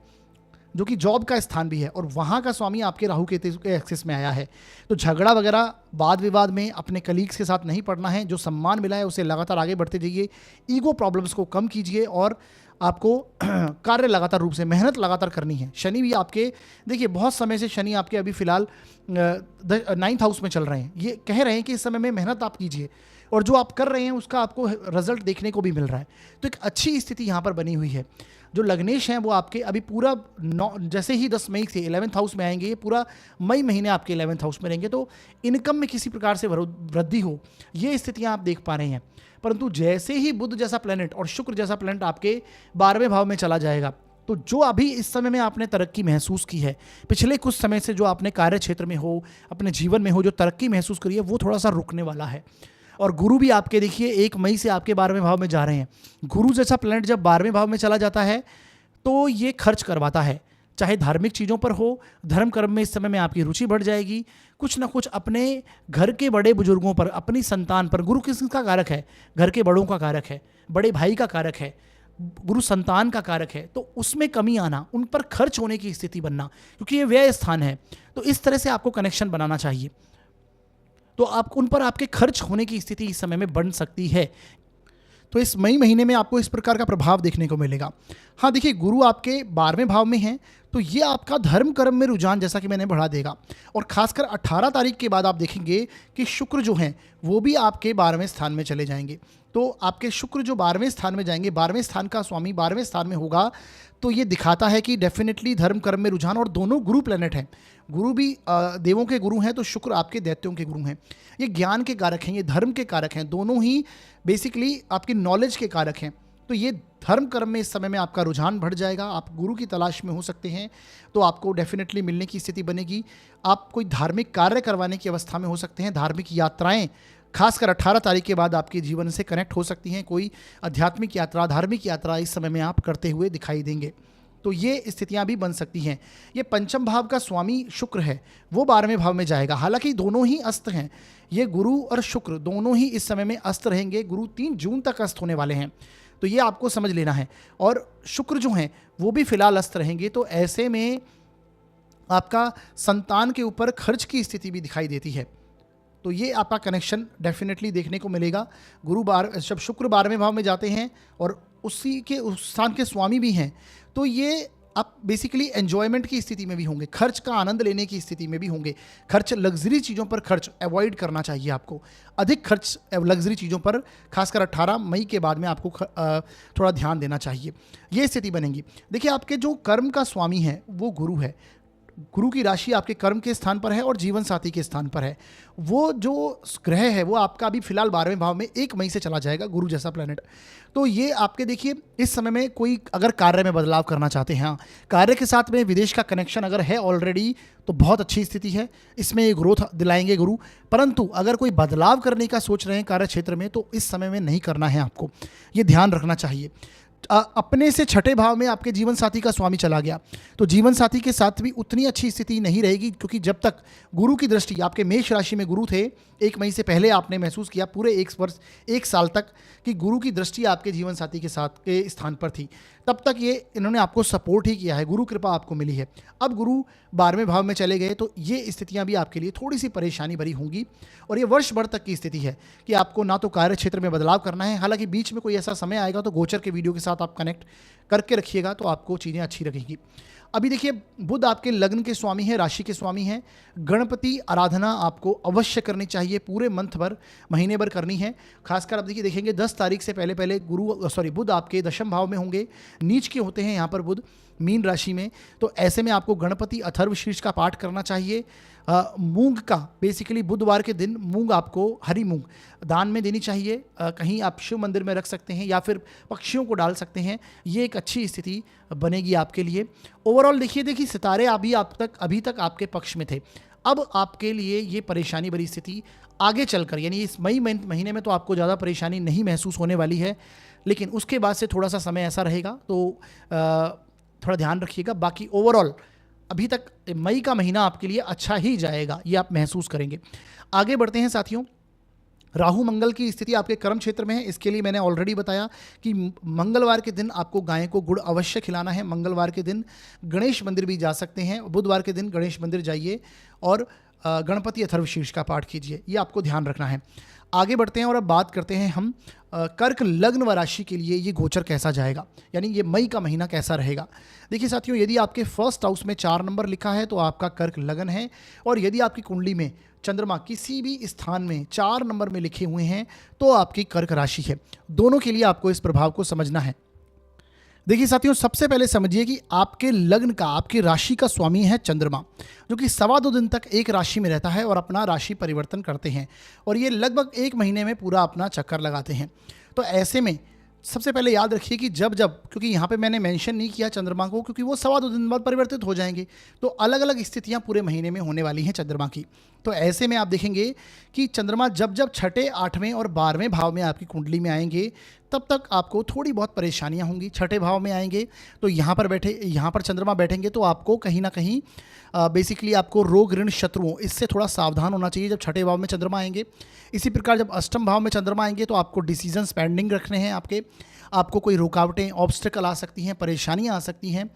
जो कि जॉब का स्थान भी है, और वहाँ का स्वामी आपके राहु केतु के एक्सिस में आया है। तो झगड़ा वगैरह वाद विवाद में अपने कलीग्स के साथ नहीं पड़ना है। जो सम्मान मिला है उसे लगातार आगे बढ़ते जाइए, ईगो प्रॉब्लम्स को कम कीजिए, और आपको कार्य लगातार रूप से मेहनत लगातार करनी है। शनि भी आपके, देखिए बहुत समय से शनि आपके अभी फिलहाल 9th हाउस में चल रहे हैं। ये कह रहे हैं कि इस समय में मेहनत आप कीजिए, और जो आप कर रहे हैं उसका आपको रिजल्ट देखने को भी मिल रहा है। तो एक अच्छी स्थिति यहाँ पर बनी हुई है। जो लग्नेश हैं वो आपके अभी पूरा जैसे ही 10 मई से 11th हाउस में आएंगे, ये पूरा मई महीने आपके 11th हाउस में रहेंगे, तो इनकम में किसी प्रकार से वृद्धि हो, ये स्थितियाँ आप देख पा रहे हैं। परंतु जैसे ही बुध जैसा प्लैनेट और शुक्र जैसा प्लैनेट आपके 12वें भाव में चला जाएगा, तो जो अभी इस समय में आपने तरक्की महसूस की है, पिछले कुछ समय से जो आपने कार्य क्षेत्र में हो, अपने जीवन में हो, जो तरक्की महसूस करी है, वो थोड़ा सा रुकने वाला है। और गुरु भी आपके देखिए 1 मई से आपके 12वें भाव में जा रहे हैं। गुरु जैसा प्लैनेट जब 12वें भाव में चला जाता है तो ये खर्च करवाता है, चाहे धार्मिक चीज़ों पर हो। धर्म कर्म में इस समय में आपकी रुचि बढ़ जाएगी। कुछ ना कुछ अपने घर के बड़े बुजुर्गों पर, अपनी संतान पर, गुरु किसका कारक है? घर के बड़ों का कारक है, बड़े भाई का कारक है, गुरु संतान का कारक है। तो उसमें कमी आना, उन पर खर्च होने की स्थिति बनना, क्योंकि ये व्यय स्थान है, तो इस तरह से आपको कनेक्शन बनाना चाहिए। तो आप उन पर आपके खर्च होने की स्थिति इस समय में बन सकती है। तो इस मई महीने में आपको इस प्रकार का प्रभाव देखने को मिलेगा। हाँ देखिए, गुरु आपके 12वें भाव में हैं, तो ये आपका धर्म कर्म में रुझान जैसा कि मैंने बढ़ा देगा। और खासकर 18 तारीख के बाद आप देखेंगे कि शुक्र जो हैं वो भी आपके 12वें स्थान में चले जाएंगे। तो आपके शुक्र जो 12वें स्थान में जाएंगे, 12वें स्थान का स्वामी 12वें स्थान में होगा, तो ये दिखाता है कि डेफिनेटली धर्म कर्म में रुझान। और दोनों गुरु प्लैनेट हैं, गुरु भी देवों के गुरु हैं, तो शुक्र आपके दैत्यों के गुरु हैं। ये ज्ञान के कारक हैं, ये धर्म के कारक हैं, दोनों ही बेसिकली आपकी नॉलेज के कारक हैं। तो ये धर्म कर्म में इस समय में आपका रुझान बढ़ जाएगा। आप गुरु की तलाश में हो सकते हैं, तो आपको डेफिनेटली मिलने की स्थिति बनेगी। आप कोई धार्मिक कार्य करवाने की अवस्था में हो सकते हैं। धार्मिक यात्राएं खासकर 18 तारीख के बाद आपके जीवन से कनेक्ट हो सकती हैं। कोई आध्यात्मिक यात्रा, धार्मिक यात्रा इस समय में आप करते हुए दिखाई देंगे। तो ये स्थितियां भी बन सकती हैं। ये पंचम भाव का स्वामी शुक्र है, वो 12वें भाव में जाएगा। हालांकि दोनों ही अस्त हैं, ये गुरु और शुक्र दोनों ही इस समय में अस्त रहेंगे। गुरु 3 जून तक अस्त होने वाले हैं, तो ये आपको समझ लेना है। और शुक्र जो हैं वो भी फिलहाल अस्त रहेंगे। तो ऐसे में आपका संतान के ऊपर खर्च की स्थिति भी दिखाई देती है। तो ये आपका कनेक्शन डेफिनेटली देखने को मिलेगा। जब शुक्र 12वें भाव में जाते हैं और उसी के उस स्थान के स्वामी भी हैं, तो ये आप बेसिकली एन्जॉयमेंट की स्थिति में भी होंगे, खर्च का आनंद लेने की स्थिति में भी होंगे। खर्च, लग्जरी चीज़ों पर खर्च अवॉइड करना चाहिए आपको। अधिक खर्च लग्जरी चीज़ों पर खासकर 18 मई के बाद में आपको थोड़ा ध्यान देना चाहिए। ये स्थिति बनेगी। देखिए, आपके जो कर्म का स्वामी है वो गुरु है। गुरु की राशि आपके कर्म के स्थान पर है और जीवन साथी के स्थान पर है। वो जो ग्रह है वो आपका अभी फिलहाल 12वें भाव में 1 मई से चला जाएगा, गुरु जैसा प्लैनेट। तो ये आपके देखिए इस समय में कोई अगर कार्य में बदलाव करना चाहते हैं, हाँ, कार्य के साथ में विदेश का कनेक्शन अगर है ऑलरेडी, तो बहुत अच्छी स्थिति है, इसमें ये ग्रोथ दिलाएंगे गुरु। परंतु अगर कोई बदलाव करने का सोच रहे हैं कार्य क्षेत्र में, तो इस समय में नहीं करना है आपको, ये ध्यान रखना चाहिए। अपने से छठे भाव में आपके जीवन साथी का स्वामी चला गया, तो जीवन साथी के साथ भी उतनी अच्छी स्थिति नहीं रहेगी, क्योंकि जब तक गुरु की दृष्टि, आपके मेष राशि में गुरु थे, 1 मई से पहले आपने महसूस किया पूरे 1 साल तक कि गुरु की दृष्टि आपके जीवन साथी के साथ के स्थान पर थी। तब तक ये इन्होंने आपको सपोर्ट ही किया है, गुरु कृपा आपको मिली है। अब गुरु 12वें भाव में चले गए, तो ये स्थितियां भी आपके लिए थोड़ी सी परेशानी भरी होंगी। और ये वर्ष भर तक की स्थिति है कि आपको ना तो कार्य क्षेत्र में बदलाव करना है। हालांकि बीच में कोई ऐसा समय आएगा तो गोचर के वीडियो के साथ आप कनेक्ट करके रखिएगा, तो आपको चीज़ें अच्छी लगेंगी। अभी देखिए, बुध आपके लग्न के स्वामी हैं, राशि के स्वामी हैं। गणपति आराधना आपको अवश्य करनी चाहिए, पूरे मंथ भर, महीने भर करनी है। खासकर आप देखिए देखेंगे 10 तारीख से पहले पहले बुध आपके दशम भाव में होंगे, नीच के होते हैं यहाँ पर बुध मीन राशि में। तो ऐसे में आपको गणपति अथर्व शीर्ष का पाठ करना चाहिए। मूंग का बेसिकली बुधवार के दिन मूंग आपको, हरी मूंग दान में देनी चाहिए। कहीं आप शिव मंदिर में रख सकते हैं या फिर पक्षियों को डाल सकते हैं। ये एक अच्छी स्थिति बनेगी आपके लिए। ओवरऑल देखिए सितारे अभी तक आपके पक्ष में थे। अब आपके लिए ये परेशानी भरी स्थिति आगे चलकर, यानी इस मई महीने में तो आपको ज़्यादा परेशानी नहीं महसूस होने वाली है, लेकिन उसके बाद से थोड़ा सा समय ऐसा रहेगा, तो थोड़ा ध्यान रखिएगा। बाकी ओवरऑल अभी तक मई का महीना आपके लिए अच्छा ही जाएगा, ये आप महसूस करेंगे। आगे बढ़ते हैं साथियों, राहु मंगल की स्थिति आपके कर्म क्षेत्र में है। इसके लिए मैंने ऑलरेडी बताया कि मंगलवार के दिन आपको गाय को गुड़ अवश्य खिलाना है। मंगलवार के दिन गणेश मंदिर भी जा सकते हैं, बुधवार के दिन गणेश मंदिर जाइए और गणपति अथर्वशीर्ष का पाठ कीजिए, ये आपको ध्यान रखना है। आगे बढ़ते हैं और अब बात करते हैं हम कर्क लग्न व राशि के लिए ये गोचर कैसा जाएगा, यानी ये मई का महीना कैसा रहेगा। देखिए साथियों, यदि आपके फर्स्ट हाउस में 4 नंबर लिखा है तो आपका कर्क लग्न है, और यदि आपकी कुंडली में चंद्रमा किसी भी स्थान में 4 नंबर में लिखे हुए हैं तो आपकी कर्क राशि है। दोनों के लिए आपको इस प्रभाव को समझना है। देखिए साथियों, सबसे पहले समझिए कि आपके लग्न का, आपकी राशि का स्वामी है चंद्रमा, जो कि 2.25 दिन तक एक राशि में रहता है और अपना राशि परिवर्तन करते हैं, और ये लगभग 1 महीने में पूरा अपना चक्कर लगाते हैं। तो ऐसे में सबसे पहले याद रखिए कि जब जब, क्योंकि यहाँ पे मैंने मेंशन नहीं किया चंद्रमा को, क्योंकि वो 2.25 दिन बाद परिवर्तित हो जाएंगे, तो अलग अलग स्थितियाँ पूरे महीने में होने वाली हैं चंद्रमा की। तो ऐसे में आप देखेंगे कि चंद्रमा जब जब 6ठे, 8वें और 12वें भाव में आपकी कुंडली में आएंगे, तब तक आपको थोड़ी बहुत परेशानियां होंगी। 6ठे भाव में आएंगे तो यहाँ पर चंद्रमा बैठेंगे तो आपको कहीं ना कहीं बेसिकली आपको रोग, ऋण, शत्रुओं, इससे थोड़ा सावधान होना चाहिए जब 6ठे भाव में चंद्रमा आएंगे। इसी प्रकार जब अष्टम भाव में चंद्रमा आएंगे तो आपको डिसीजंस पेंडिंग रखने हैं आपको कोई रुकावटें, ऑब्स्टेकल आ सकती हैं, परेशानियां आ सकती हैं।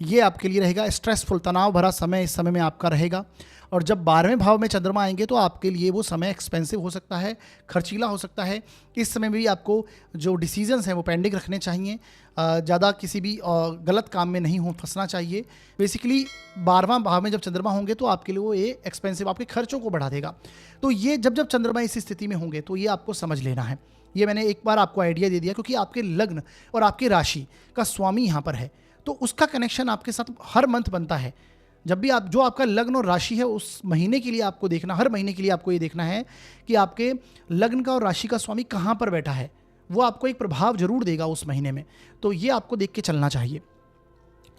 ये आपके लिए रहेगा स्ट्रेसफुल, तनाव भरा समय इस समय में आपका रहेगा। और जब 12वें भाव में चंद्रमा आएंगे तो आपके लिए वो समय एक्सपेंसिव हो सकता है, खर्चीला हो सकता है। इस समय भी आपको जो डिसीजंस हैं वो पेंडिंग रखने चाहिए, ज़्यादा किसी भी गलत काम में नहीं फंसना चाहिए। बेसिकली 12वां भाव में जब चंद्रमा होंगे तो आपके लिए वो ये एक्सपेंसिव, आपके खर्चों को बढ़ा देगा। तो ये जब जब चंद्रमा इस स्थिति में होंगे तो ये आपको समझ लेना है। ये मैंने एक बार आपको आइडिया दे दिया, क्योंकि आपके लग्न और आपकी राशि का स्वामी यहाँ पर है, तो उसका कनेक्शन आपके साथ हर मंथ बनता है। जब भी जो आपका लग्न और राशि है उस महीने के लिए आपको देखना, हर महीने के लिए आपको ये देखना है कि आपके लग्न का और राशि का स्वामी कहाँ पर बैठा है। वो आपको एक प्रभाव जरूर देगा उस महीने में, तो ये आपको देख के चलना चाहिए।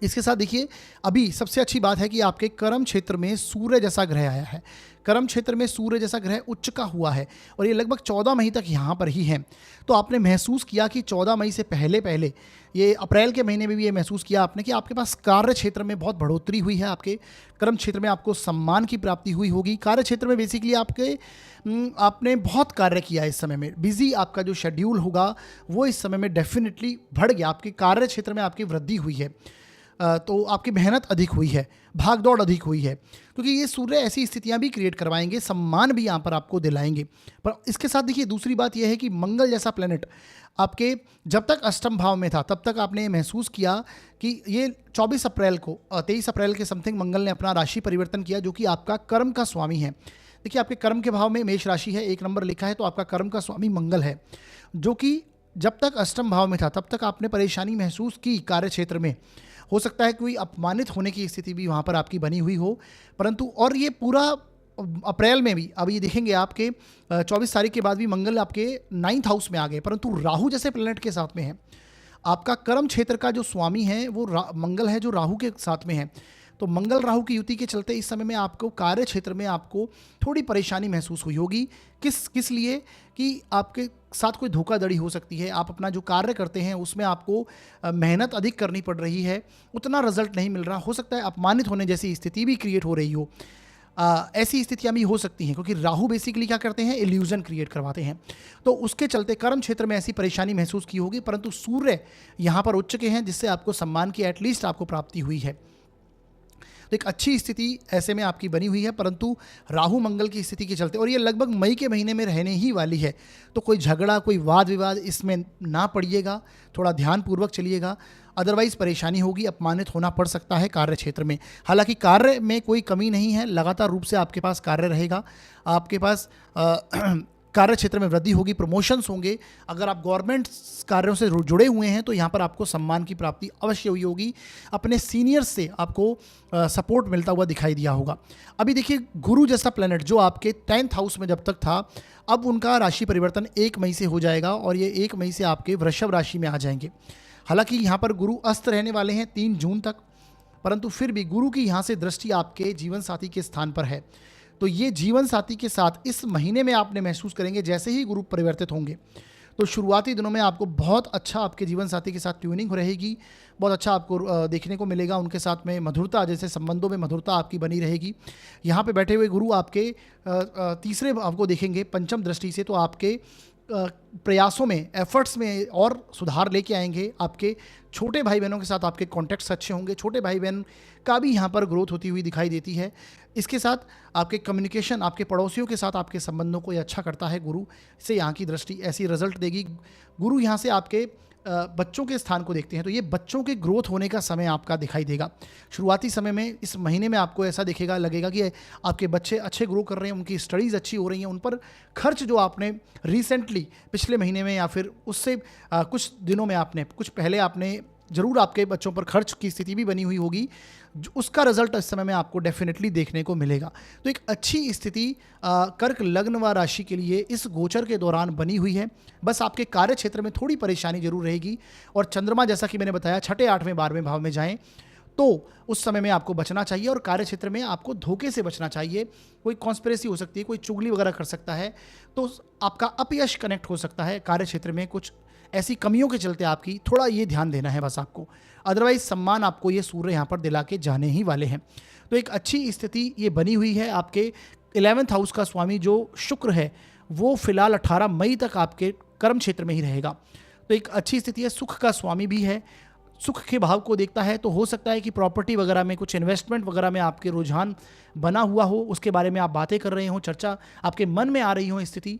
इसके साथ देखिए, अभी सबसे अच्छी बात है कि आपके कर्म क्षेत्र में सूर्य जैसा ग्रह आया है। कर्म क्षेत्र में सूर्य जैसा ग्रह उच्च का हुआ है और ये लगभग 14 मई तक यहाँ पर ही है। तो आपने महसूस किया कि 14 मई से पहले पहले, ये अप्रैल के महीने में भी ये महसूस किया आपने कि आपके पास कार्य क्षेत्र में बहुत बढ़ोतरी हुई है। आपके कर्म क्षेत्र में आपको सम्मान की प्राप्ति हुई होगी। कार्य क्षेत्र में बेसिकली आपने बहुत कार्य किया इस समय में। बिजी आपका जो शेड्यूल होगा वो इस समय में डेफिनेटली बढ़ गया। आपके कार्य क्षेत्र में आपकी वृद्धि हुई है, तो आपकी मेहनत अधिक हुई है, भाग दौड़ अधिक हुई है, क्योंकि ये सूर्य ऐसी स्थितियां भी क्रिएट करवाएंगे, सम्मान भी यहाँ पर आपको दिलाएंगे। पर इसके साथ देखिए, दूसरी बात यह है कि मंगल जैसा प्लेनेट आपके जब तक अष्टम भाव में था तब तक आपने महसूस किया कि ये 24 अप्रैल को 23 अप्रैल के समथिंग मंगल ने अपना राशि परिवर्तन किया, जो कि आपका कर्म का स्वामी है। देखिए, आपके कर्म के भाव में मेष राशि है, 1 नंबर लिखा है, तो आपका कर्म का स्वामी मंगल है, जो कि जब तक अष्टम भाव में था तब तक आपने परेशानी महसूस की कार्य क्षेत्र में। हो सकता है कोई अपमानित होने की स्थिति भी वहाँ पर आपकी बनी हुई हो, परंतु और ये पूरा अप्रैल में भी, अब ये देखेंगे आपके 24 तारीख के बाद भी मंगल आपके 9th हाउस में आ गए, परंतु राहु जैसे प्लैनेट के साथ में है। आपका कर्म क्षेत्र का जो स्वामी है वो मंगल है, जो राहु के साथ में है। तो मंगल राहु की युति के चलते इस समय में आपको कार्य क्षेत्र में आपको थोड़ी परेशानी महसूस हुई होगी। किस लिए कि आपके साथ कोई धोखाधड़ी हो सकती है। आप अपना जो कार्य करते हैं उसमें आपको मेहनत अधिक करनी पड़ रही है, उतना रिजल्ट नहीं मिल रहा। हो सकता है अपमानित होने जैसी स्थिति भी क्रिएट हो रही हो। ऐसी स्थितियां भी हो सकती हैं, क्योंकि राहु बेसिकली क्या करते हैं, इल्यूजन क्रिएट करवाते हैं। तो उसके चलते कर्म क्षेत्र में ऐसी परेशानी महसूस की होगी, परंतु सूर्य यहाँ पर उच्च के हैं, जिससे आपको सम्मान की एटलीस्ट आपको प्राप्ति हुई है। तो एक अच्छी स्थिति ऐसे में आपकी बनी हुई है, परंतु राहु मंगल की स्थिति के चलते, और ये लगभग मई के महीने में रहने ही वाली है, तो कोई झगड़ा, कोई वाद विवाद इसमें ना पड़िएगा, थोड़ा ध्यानपूर्वक चलिएगा, अदरवाइज परेशानी होगी, अपमानित होना पड़ सकता है कार्य क्षेत्र में। हालांकि कार्य में कोई कमी नहीं है, लगातार रूप से आपके पास कार्य रहेगा, आपके पास कार्य क्षेत्र में वृद्धि होगी, प्रमोशंस होंगे। अगर आप गवर्नमेंट कार्यों से जुड़े हुए हैं तो यहाँ पर आपको सम्मान की प्राप्ति अवश्य हुई होगी। अपने सीनियर्स से आपको सपोर्ट मिलता हुआ दिखाई दिया होगा। अभी देखिए, गुरु जैसा प्लैनेट जो आपके 10th हाउस में जब तक था, अब उनका राशि परिवर्तन 1 मई से हो जाएगा और ये 1 मई से आपके वृषभ राशि में आ जाएंगे। हालांकि यहाँ पर गुरु अस्त रहने वाले हैं 3 जून तक, परंतु फिर भी गुरु की यहाँ से दृष्टि आपके जीवन साथी के स्थान पर है। तो ये जीवन साथी के साथ इस महीने में आपने महसूस करेंगे, जैसे ही गुरु परिवर्तित होंगे तो शुरुआती दिनों में आपको बहुत अच्छा आपके जीवन साथी के साथ ट्यूनिंग रहेगी, बहुत अच्छा आपको देखने को मिलेगा, उनके साथ में मधुरता, जैसे संबंधों में मधुरता आपकी बनी रहेगी। यहाँ पे बैठे हुए गुरु आपके तीसरे भाव को देखेंगे पंचम दृष्टि से, तो आपके प्रयासों में, एफर्ट्स में और सुधार लेके आएंगे। आपके छोटे भाई बहनों के साथ आपके कॉन्टैक्ट्स अच्छे होंगे, छोटे भाई बहन का भी यहाँ पर ग्रोथ होती हुई दिखाई देती है। इसके साथ आपके कम्युनिकेशन, आपके पड़ोसियों के साथ आपके संबंधों को ये अच्छा करता है। गुरु से यहाँ की दृष्टि ऐसी रिजल्ट देगी। गुरु यहाँ से आपके बच्चों के स्थान को देखते हैं, तो ये बच्चों के ग्रोथ होने का समय आपका दिखाई देगा। शुरुआती समय में, इस महीने में आपको ऐसा दिखेगा, लगेगा कि आपके बच्चे अच्छे ग्रो कर रहे हैं, उनकी स्टडीज़ अच्छी हो रही हैं, उन पर खर्च जो आपने रिसेंटली पिछले महीने में या फिर उससे कुछ दिनों में आपने, कुछ पहले आपने ज़रूर आपके बच्चों पर खर्च की स्थिति भी बनी हुई होगी, उसका रिजल्ट इस समय में आपको डेफिनेटली देखने को मिलेगा। तो एक अच्छी स्थिति कर्क लग्न व राशि के लिए इस गोचर के दौरान बनी हुई है। बस आपके कार्य क्षेत्र में थोड़ी परेशानी जरूर रहेगी, और चंद्रमा जैसा कि मैंने बताया 6, 8वें, 12वें भाव में जाएं तो उस समय में आपको बचना चाहिए, और कार्य क्षेत्र में आपको धोखे से बचना चाहिए। कोई कॉन्स्पिरेसी हो सकती है, कोई चुगली वगैरह कर सकता है, तो आपका अपयश कनेक्ट हो सकता है कार्य क्षेत्र में। कुछ ऐसी कमियों के चलते आपकी थोड़ा ये ध्यान देना है बस आपको, अदरवाइज सम्मान आपको ये सूर्य यहाँ पर दिला के जाने ही वाले हैं। तो एक अच्छी स्थिति ये बनी हुई है। आपके 11th हाउस का स्वामी जो शुक्र है, वो फिलहाल 18 मई तक आपके कर्म क्षेत्र में ही रहेगा, तो एक अच्छी स्थिति है। सुख का स्वामी भी है, सुख के भाव को देखता है, तो हो सकता है कि प्रॉपर्टी वगैरह में, कुछ इन्वेस्टमेंट वगैरह में आपके रुझान बना हुआ हो, उसके बारे में आप बातें कर रहे हो, चर्चा आपके मन में आ रही हो स्थिति।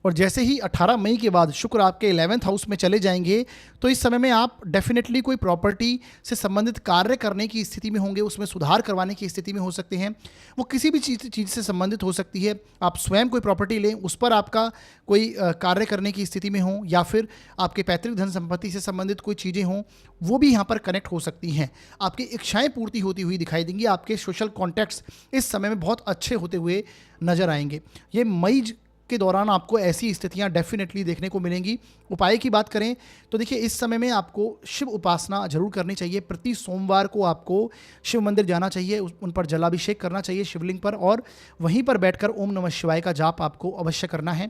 और जैसे ही 18 मई के बाद शुक्र आपके 11th हाउस में चले जाएंगे, तो इस समय में आप डेफिनेटली कोई प्रॉपर्टी से संबंधित कार्य करने की स्थिति में होंगे, उसमें सुधार करवाने की स्थिति में हो सकते हैं। वो किसी भी चीज़ से संबंधित हो सकती है। आप स्वयं कोई प्रॉपर्टी लें, उस पर आपका कोई कार्य करने की स्थिति में हो, या फिर आपके पैतृक धन संपत्ति से संबंधित कोई चीज़ें हों, वो भी यहाँ पर कनेक्ट हो सकती हैं। आपकी इच्छाएं पूर्ति होती हुई दिखाई देंगी। आपके सोशल कॉन्टैक्ट्स इस समय में बहुत अच्छे होते हुए नजर आएंगे। ये मई के दौरान आपको ऐसी स्थितियां डेफिनेटली देखने को मिलेंगी। उपाय की बात करें तो देखिए, इस समय में आपको शिव उपासना जरूर करनी चाहिए। प्रति सोमवार को आपको शिव मंदिर जाना चाहिए, उन पर जलाभिषेक करना चाहिए शिवलिंग पर, और वहीं पर बैठकर ओम नमः शिवाय का जाप आपको अवश्य करना है।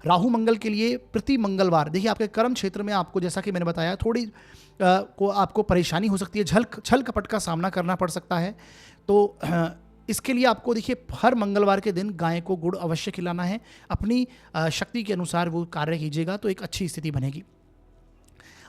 राहु मंगल के लिए प्रति मंगलवार, देखिए आपके कर्म क्षेत्र में आपको, जैसा कि मैंने बताया, थोड़ी आपको परेशानी हो सकती है, छल कपट का सामना करना पड़ सकता है। तो इसके लिए आपको देखिए हर मंगलवार के दिन गाय को गुड़ अवश्य खिलाना है। अपनी शक्ति के अनुसार वो कार्य कीजिएगा तो एक अच्छी स्थिति बनेगी।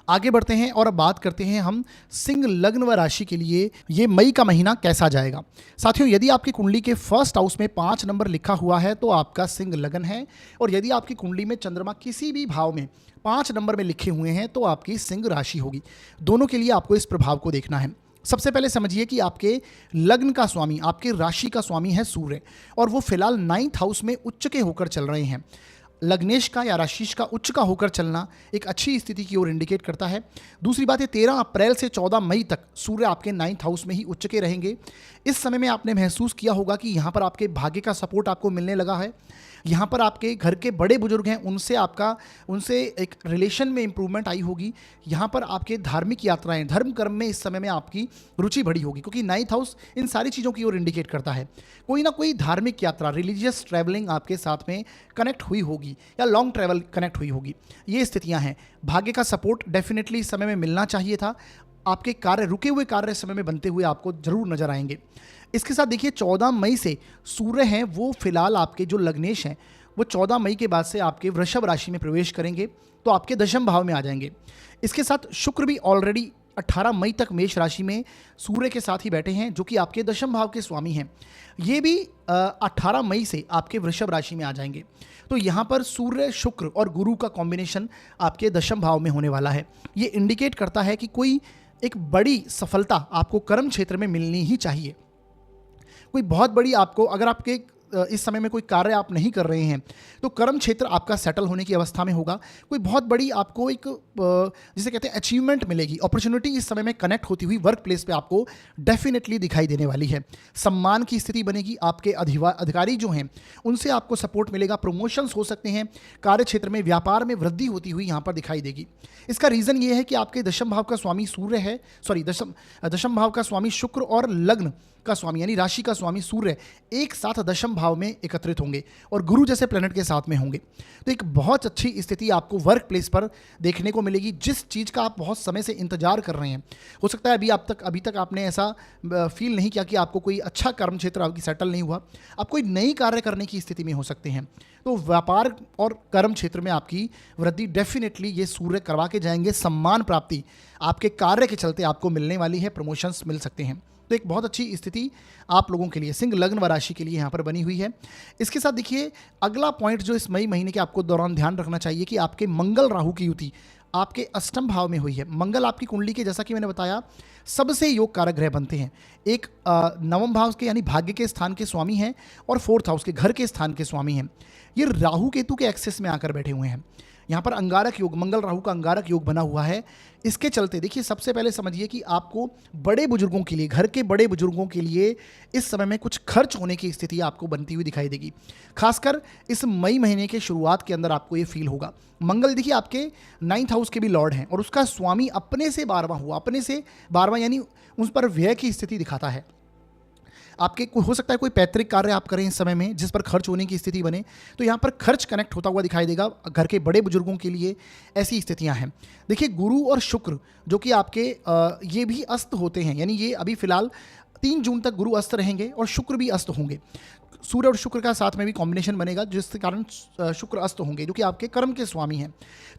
आगे बढ़ते हैं और अब बात करते हैं हम सिंह लग्न व राशि के लिए ये मई का महीना कैसा जाएगा। साथियों, यदि आपकी कुंडली के फर्स्ट हाउस में 5 नंबर लिखा हुआ है तो आपका सिंह लग्न है, और यदि आपकी कुंडली में चंद्रमा किसी भी भाव में 5 नंबर में लिखे हुए हैं तो आपकी सिंह राशि होगी। दोनों के लिए आपको इस प्रभाव को देखना है। सबसे पहले समझिए कि आपके लग्न का स्वामी, आपके राशि का स्वामी है सूर्य, और वो फिलहाल 9th हाउस में उच्च के होकर चल रहे हैं। लग्नेश का या राशिश का उच्च का होकर चलना एक अच्छी स्थिति की ओर इंडिकेट करता है। दूसरी बात है, 13 अप्रैल से 14 मई तक सूर्य आपके 9th हाउस में ही उच्च के रहेंगे। इस समय में आपने महसूस किया होगा कि यहाँ पर आपके भाग्य का सपोर्ट आपको मिलने लगा है। यहाँ पर आपके घर के बड़े बुजुर्ग हैं, उनसे एक रिलेशन में इंप्रूवमेंट आई होगी। यहाँ पर आपके धार्मिक यात्राएं, धर्म कर्म में इस समय में आपकी रुचि बढ़ी होगी, क्योंकि 9th हाउस इन सारी चीज़ों की ओर इंडिकेट करता है। कोई ना कोई धार्मिक यात्रा, रिलीजियस ट्रैवलिंग आपके साथ में कनेक्ट हुई होगी, या लॉन्ग ट्रैवल कनेक्ट हुई होगी। ये स्थितियाँ हैं। भाग्य का सपोर्ट डेफिनेटली इस समय में मिलना चाहिए था। आपके कार्य, रुके हुए कार्य समय में बनते हुए आपको जरूर नजर आएंगे। इसके साथ देखिए 14 मई से सूर्य हैं वो फिलहाल आपके जो लग्नेश हैं वो 14 मई के बाद से आपके वृषभ राशि में प्रवेश करेंगे, तो आपके दशम भाव में आ जाएंगे। इसके साथ शुक्र भी ऑलरेडी 18 मई तक मेष राशि में सूर्य के साथ ही बैठे हैं, जो कि आपके दशम भाव के स्वामी हैं। ये भी 18 मई से आपके वृषभ राशि में आ जाएंगे। तो यहाँ पर सूर्य, शुक्र और गुरु का कॉम्बिनेशन आपके दशम भाव में होने वाला है। ये इंडिकेट करता है कि कोई एक बड़ी सफलता आपको कर्म क्षेत्र में मिलनी ही चाहिए। कोई बहुत बड़ी आपको, अगर आपके इस समय में कोई कार्य आप नहीं कर रहे हैं तो कर्म क्षेत्र आपका सेटल होने की अवस्था में होगा। कोई बहुत बड़ी आपको एक जिसे कहते हैं अचीवमेंट मिलेगी, अपॉर्चुनिटी इस समय में कनेक्ट होती हुई वर्क प्लेस पे आपको डेफिनेटली दिखाई देने वाली है। सम्मान की स्थिति बनेगी, आपके अधिकारी जो हैं उनसे आपको सपोर्ट मिलेगा, प्रमोशंस हो सकते हैं, कार्य क्षेत्र में व्यापार में वृद्धि होती हुई यहाँ पर दिखाई देगी। इसका रीज़न ये है कि आपके दशम भाव का स्वामी सूर्य है, दशम भाव का स्वामी शुक्र और लग्न का स्वामी यानी राशि का स्वामी सूर्य एक साथ दशम भाव में एकत्रित होंगे और गुरु जैसे प्लेनेट के साथ में होंगे। तो एक बहुत अच्छी स्थिति आपको वर्क प्लेस पर देखने को मिलेगी, जिस चीज़ का आप बहुत समय से इंतजार कर रहे हैं। हो सकता है अभी तक आपने ऐसा फील नहीं किया कि आपको कोई अच्छा कर्म क्षेत्र आपकी सेटल नहीं हुआ, आप कोई नई कार्य करने की स्थिति में हो सकते हैं। तो व्यापार और कर्म क्षेत्र में आपकी वृद्धि डेफिनेटली ये सूर्य करवा के जाएंगे। सम्मान प्राप्ति आपके कार्य के चलते आपको मिलने वाली है, प्रमोशंस मिल सकते हैं। तो एक बहुत अच्छी स्थिति आप लोगों के लिए, सिंह लग्न व राशि के लिए यहाँ पर बनी हुई है। इसके साथ देखिए अगला पॉइंट जो इस मई महीने के आपको दौरान ध्यान रखना चाहिए कि आपके मंगल राहु की युति आपके अष्टम भाव में हुई है। मंगल आपकी कुंडली के, जैसा कि मैंने बताया, सबसे योग कारक ग्रह बनते हैं। एक नवम भाव के यानी भाग्य के स्थान के स्वामी हैं और फोर्थ हाउस के घर के स्थान के स्वामी हैं। ये राहु केतु के एक्सेस में आकर बैठे हुए हैं। यहाँ पर अंगारक योग, मंगल राहु का अंगारक योग बना हुआ है। इसके चलते देखिए सबसे पहले समझिए कि आपको बड़े बुजुर्गों के लिए, घर के बड़े बुजुर्गों के लिए इस समय में कुछ खर्च होने की स्थिति आपको बनती हुई दिखाई देगी। खासकर इस मई महीने के शुरुआत के अंदर आपको ये फील होगा। मंगल देखिए आपके 9th हाउस के भी लॉर्ड हैं और उसका स्वामी अपने से 12वां हुआ, अपने से 12वां यानी उस पर व्यय की स्थिति दिखाता है। आपके हो सकता है कोई पैतृक कार्य आप करें इस समय में जिस पर खर्च होने की स्थिति बने, तो यहाँ पर खर्च कनेक्ट होता हुआ दिखाई देगा। घर के बड़े बुजुर्गों के लिए ऐसी स्थितियाँ हैं। देखिए गुरु और शुक्र जो कि आपके ये भी अस्त होते हैं, यानी ये अभी फिलहाल 3 जून तक गुरु अस्त रहेंगे और शुक्र भी अस्त होंगे। सूर्य और शुक्र का साथ में भी कॉम्बिनेशन बनेगा जिसके कारण शुक्र अस्त होंगे जो कि आपके कर्म के स्वामी हैं।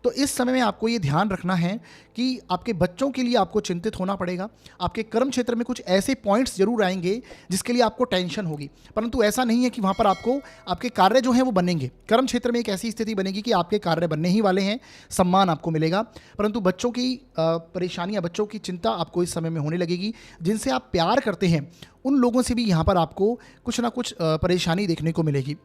तो इस समय में आपको ये ध्यान रखना है कि आपके बच्चों के लिए आपको चिंतित होना पड़ेगा। आपके कर्म क्षेत्र में कुछ ऐसे पॉइंट्स जरूर आएंगे जिसके लिए आपको टेंशन होगी, परंतु ऐसा नहीं है कि वहाँ पर आपको आपके कार्य जो हैं वो बनेंगे। कर्म क्षेत्र में एक ऐसी स्थिति बनेगी कि आपके कार्य बनने ही वाले हैं, सम्मान आपको मिलेगा, परंतु बच्चों की परेशानियाँ, बच्चों की चिंता आपको इस समय में होने लगेगी। जिनसे आप प्यार करते हैं उन लोगों से भी यहाँ पर आपको कुछ ना कुछ परेशानी देखने को मिलेगी।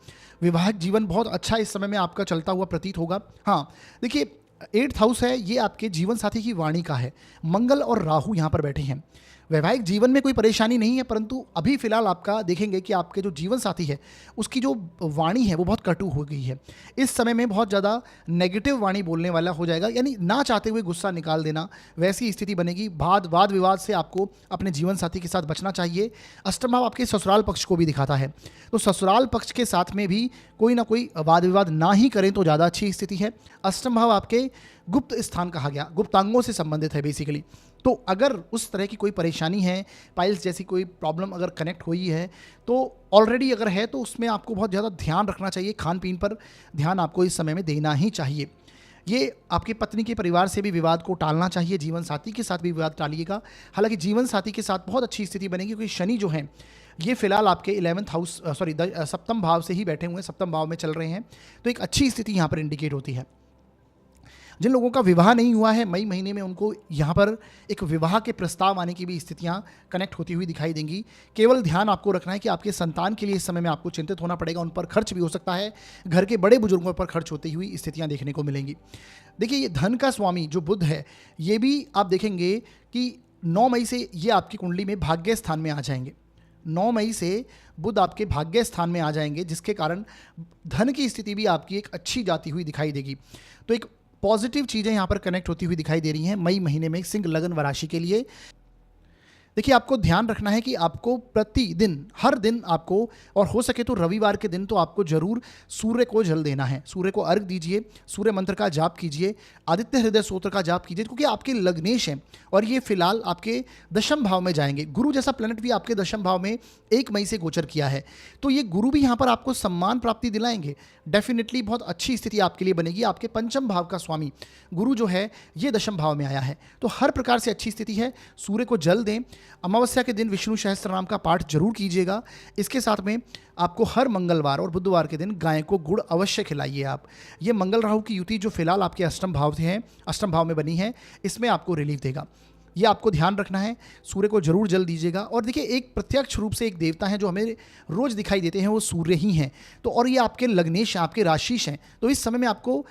वैवाहिक जीवन बहुत अच्छा इस समय में आपका चलता हुआ प्रतीत होगा। हाँ देखिए 8th हाउस है, ये आपके जीवन साथी की वाणी का है। मंगल और राहु यहाँ पर बैठे हैं। वैवाहिक जीवन में कोई परेशानी नहीं है, परंतु अभी फिलहाल आपका देखेंगे कि आपके जो जीवन साथी है उसकी जो वाणी है वो बहुत कटु हो गई है। इस समय में बहुत ज़्यादा नेगेटिव वाणी बोलने वाला हो जाएगा, यानी ना चाहते हुए गुस्सा निकाल देना, वैसी स्थिति बनेगी। वाद विवाद से आपको अपने जीवन साथी के साथ बचना चाहिए। अष्टम भाव आपके ससुराल पक्ष को भी दिखाता है, तो ससुराल पक्ष के साथ में भी कोई ना कोई वाद विवाद ना ही करें तो ज़्यादा अच्छी स्थिति है। अष्टम भाव आपके गुप्त स्थान कहा गया, गुप्तांगों से संबंधित है बेसिकली। तो अगर उस तरह की कोई परेशानी है, पाइल्स जैसी कोई प्रॉब्लम अगर कनेक्ट हुई है तो ऑलरेडी अगर है तो उसमें आपको बहुत ज़्यादा ध्यान रखना चाहिए। खान पीन पर ध्यान आपको इस समय में देना ही चाहिए। ये आपकी पत्नी के परिवार से भी विवाद को टालना चाहिए, जीवन साथी के साथ भी विवाद टालिएगा। हालांकि जीवन साथी के साथ बहुत अच्छी स्थिति बनेगी क्योंकि शनि जो हैं ये फिलहाल आपके 11th हाउस सप्तम भाव से ही बैठे हुए हैं, सप्तम भाव में चल रहे हैं। तो एक अच्छी स्थिति यहाँ पर इंडिकेट होती है। जिन लोगों का विवाह नहीं हुआ है मई महीने में, उनको यहाँ पर एक विवाह के प्रस्ताव आने की भी स्थितियाँ कनेक्ट होती हुई दिखाई देंगी। केवल ध्यान आपको रखना है कि आपके संतान के लिए इस समय में आपको चिंतित होना पड़ेगा, उन पर खर्च भी हो सकता है, घर के बड़े बुजुर्गों पर खर्च होती हुई स्थितियाँ देखने को मिलेंगी। देखिए ये धन का स्वामी जो बुध है, ये भी आप देखेंगे कि 9 मई से ये आपकी कुंडली में भाग्य स्थान में आ जाएंगे। 9 मई से बुध आपके भाग्य स्थान में आ जाएंगे, जिसके कारण धन की स्थिति भी आपकी एक अच्छी जाती हुई दिखाई देगी। तो एक पॉजिटिव चीज़ें यहाँ पर कनेक्ट होती हुई दिखाई दे रही हैं मई महीने में सिंह लग्न व राशि के लिए। देखिए आपको ध्यान रखना है कि आपको प्रतिदिन, हर दिन आपको, और हो सके तो रविवार के दिन तो आपको जरूर सूर्य को जल देना है। सूर्य को अर्घ दीजिए, सूर्य मंत्र का जाप कीजिए, आदित्य हृदय स्तोत्र का जाप कीजिए, क्योंकि आपके लग्नेश हैं और ये फिलहाल आपके दशम भाव में जाएंगे। गुरु जैसा प्लैनेट भी आपके दशम भाव में 1 मई से गोचर किया है, तो ये गुरु भी यहाँ पर आपको सम्मान प्राप्ति दिलाएंगे। डेफिनेटली बहुत अच्छी स्थिति आपके लिए बनेगी। आपके पंचम भाव का स्वामी गुरु जो है ये दशम भाव में आया है, तो हर प्रकार से अच्छी स्थिति है। सूर्य को जल दें। अमावस्या के दिन विष्णु सहस्त्र नाम का पाठ जरूर कीजिएगा। इसके साथ में आपको हर मंगलवार और बुधवार के दिन गाय को गुड़ अवश्य खिलाइए आप। ये मंगल राहु की युति जो फिलहाल आपके अष्टम भाव से है, अष्टम भाव में बनी है, इसमें आपको रिलीफ देगा। ये आपको ध्यान रखना है। सूर्य को जरूर जल दीजिएगा। और देखिए एक प्रत्यक्ष रूप से एक देवता है जो हमें रोज दिखाई देते हैं, वो सूर्य ही हैं। तो और ये आपके लग्नेश हैं, आपके राशिश हैं, तो इस समय में आपको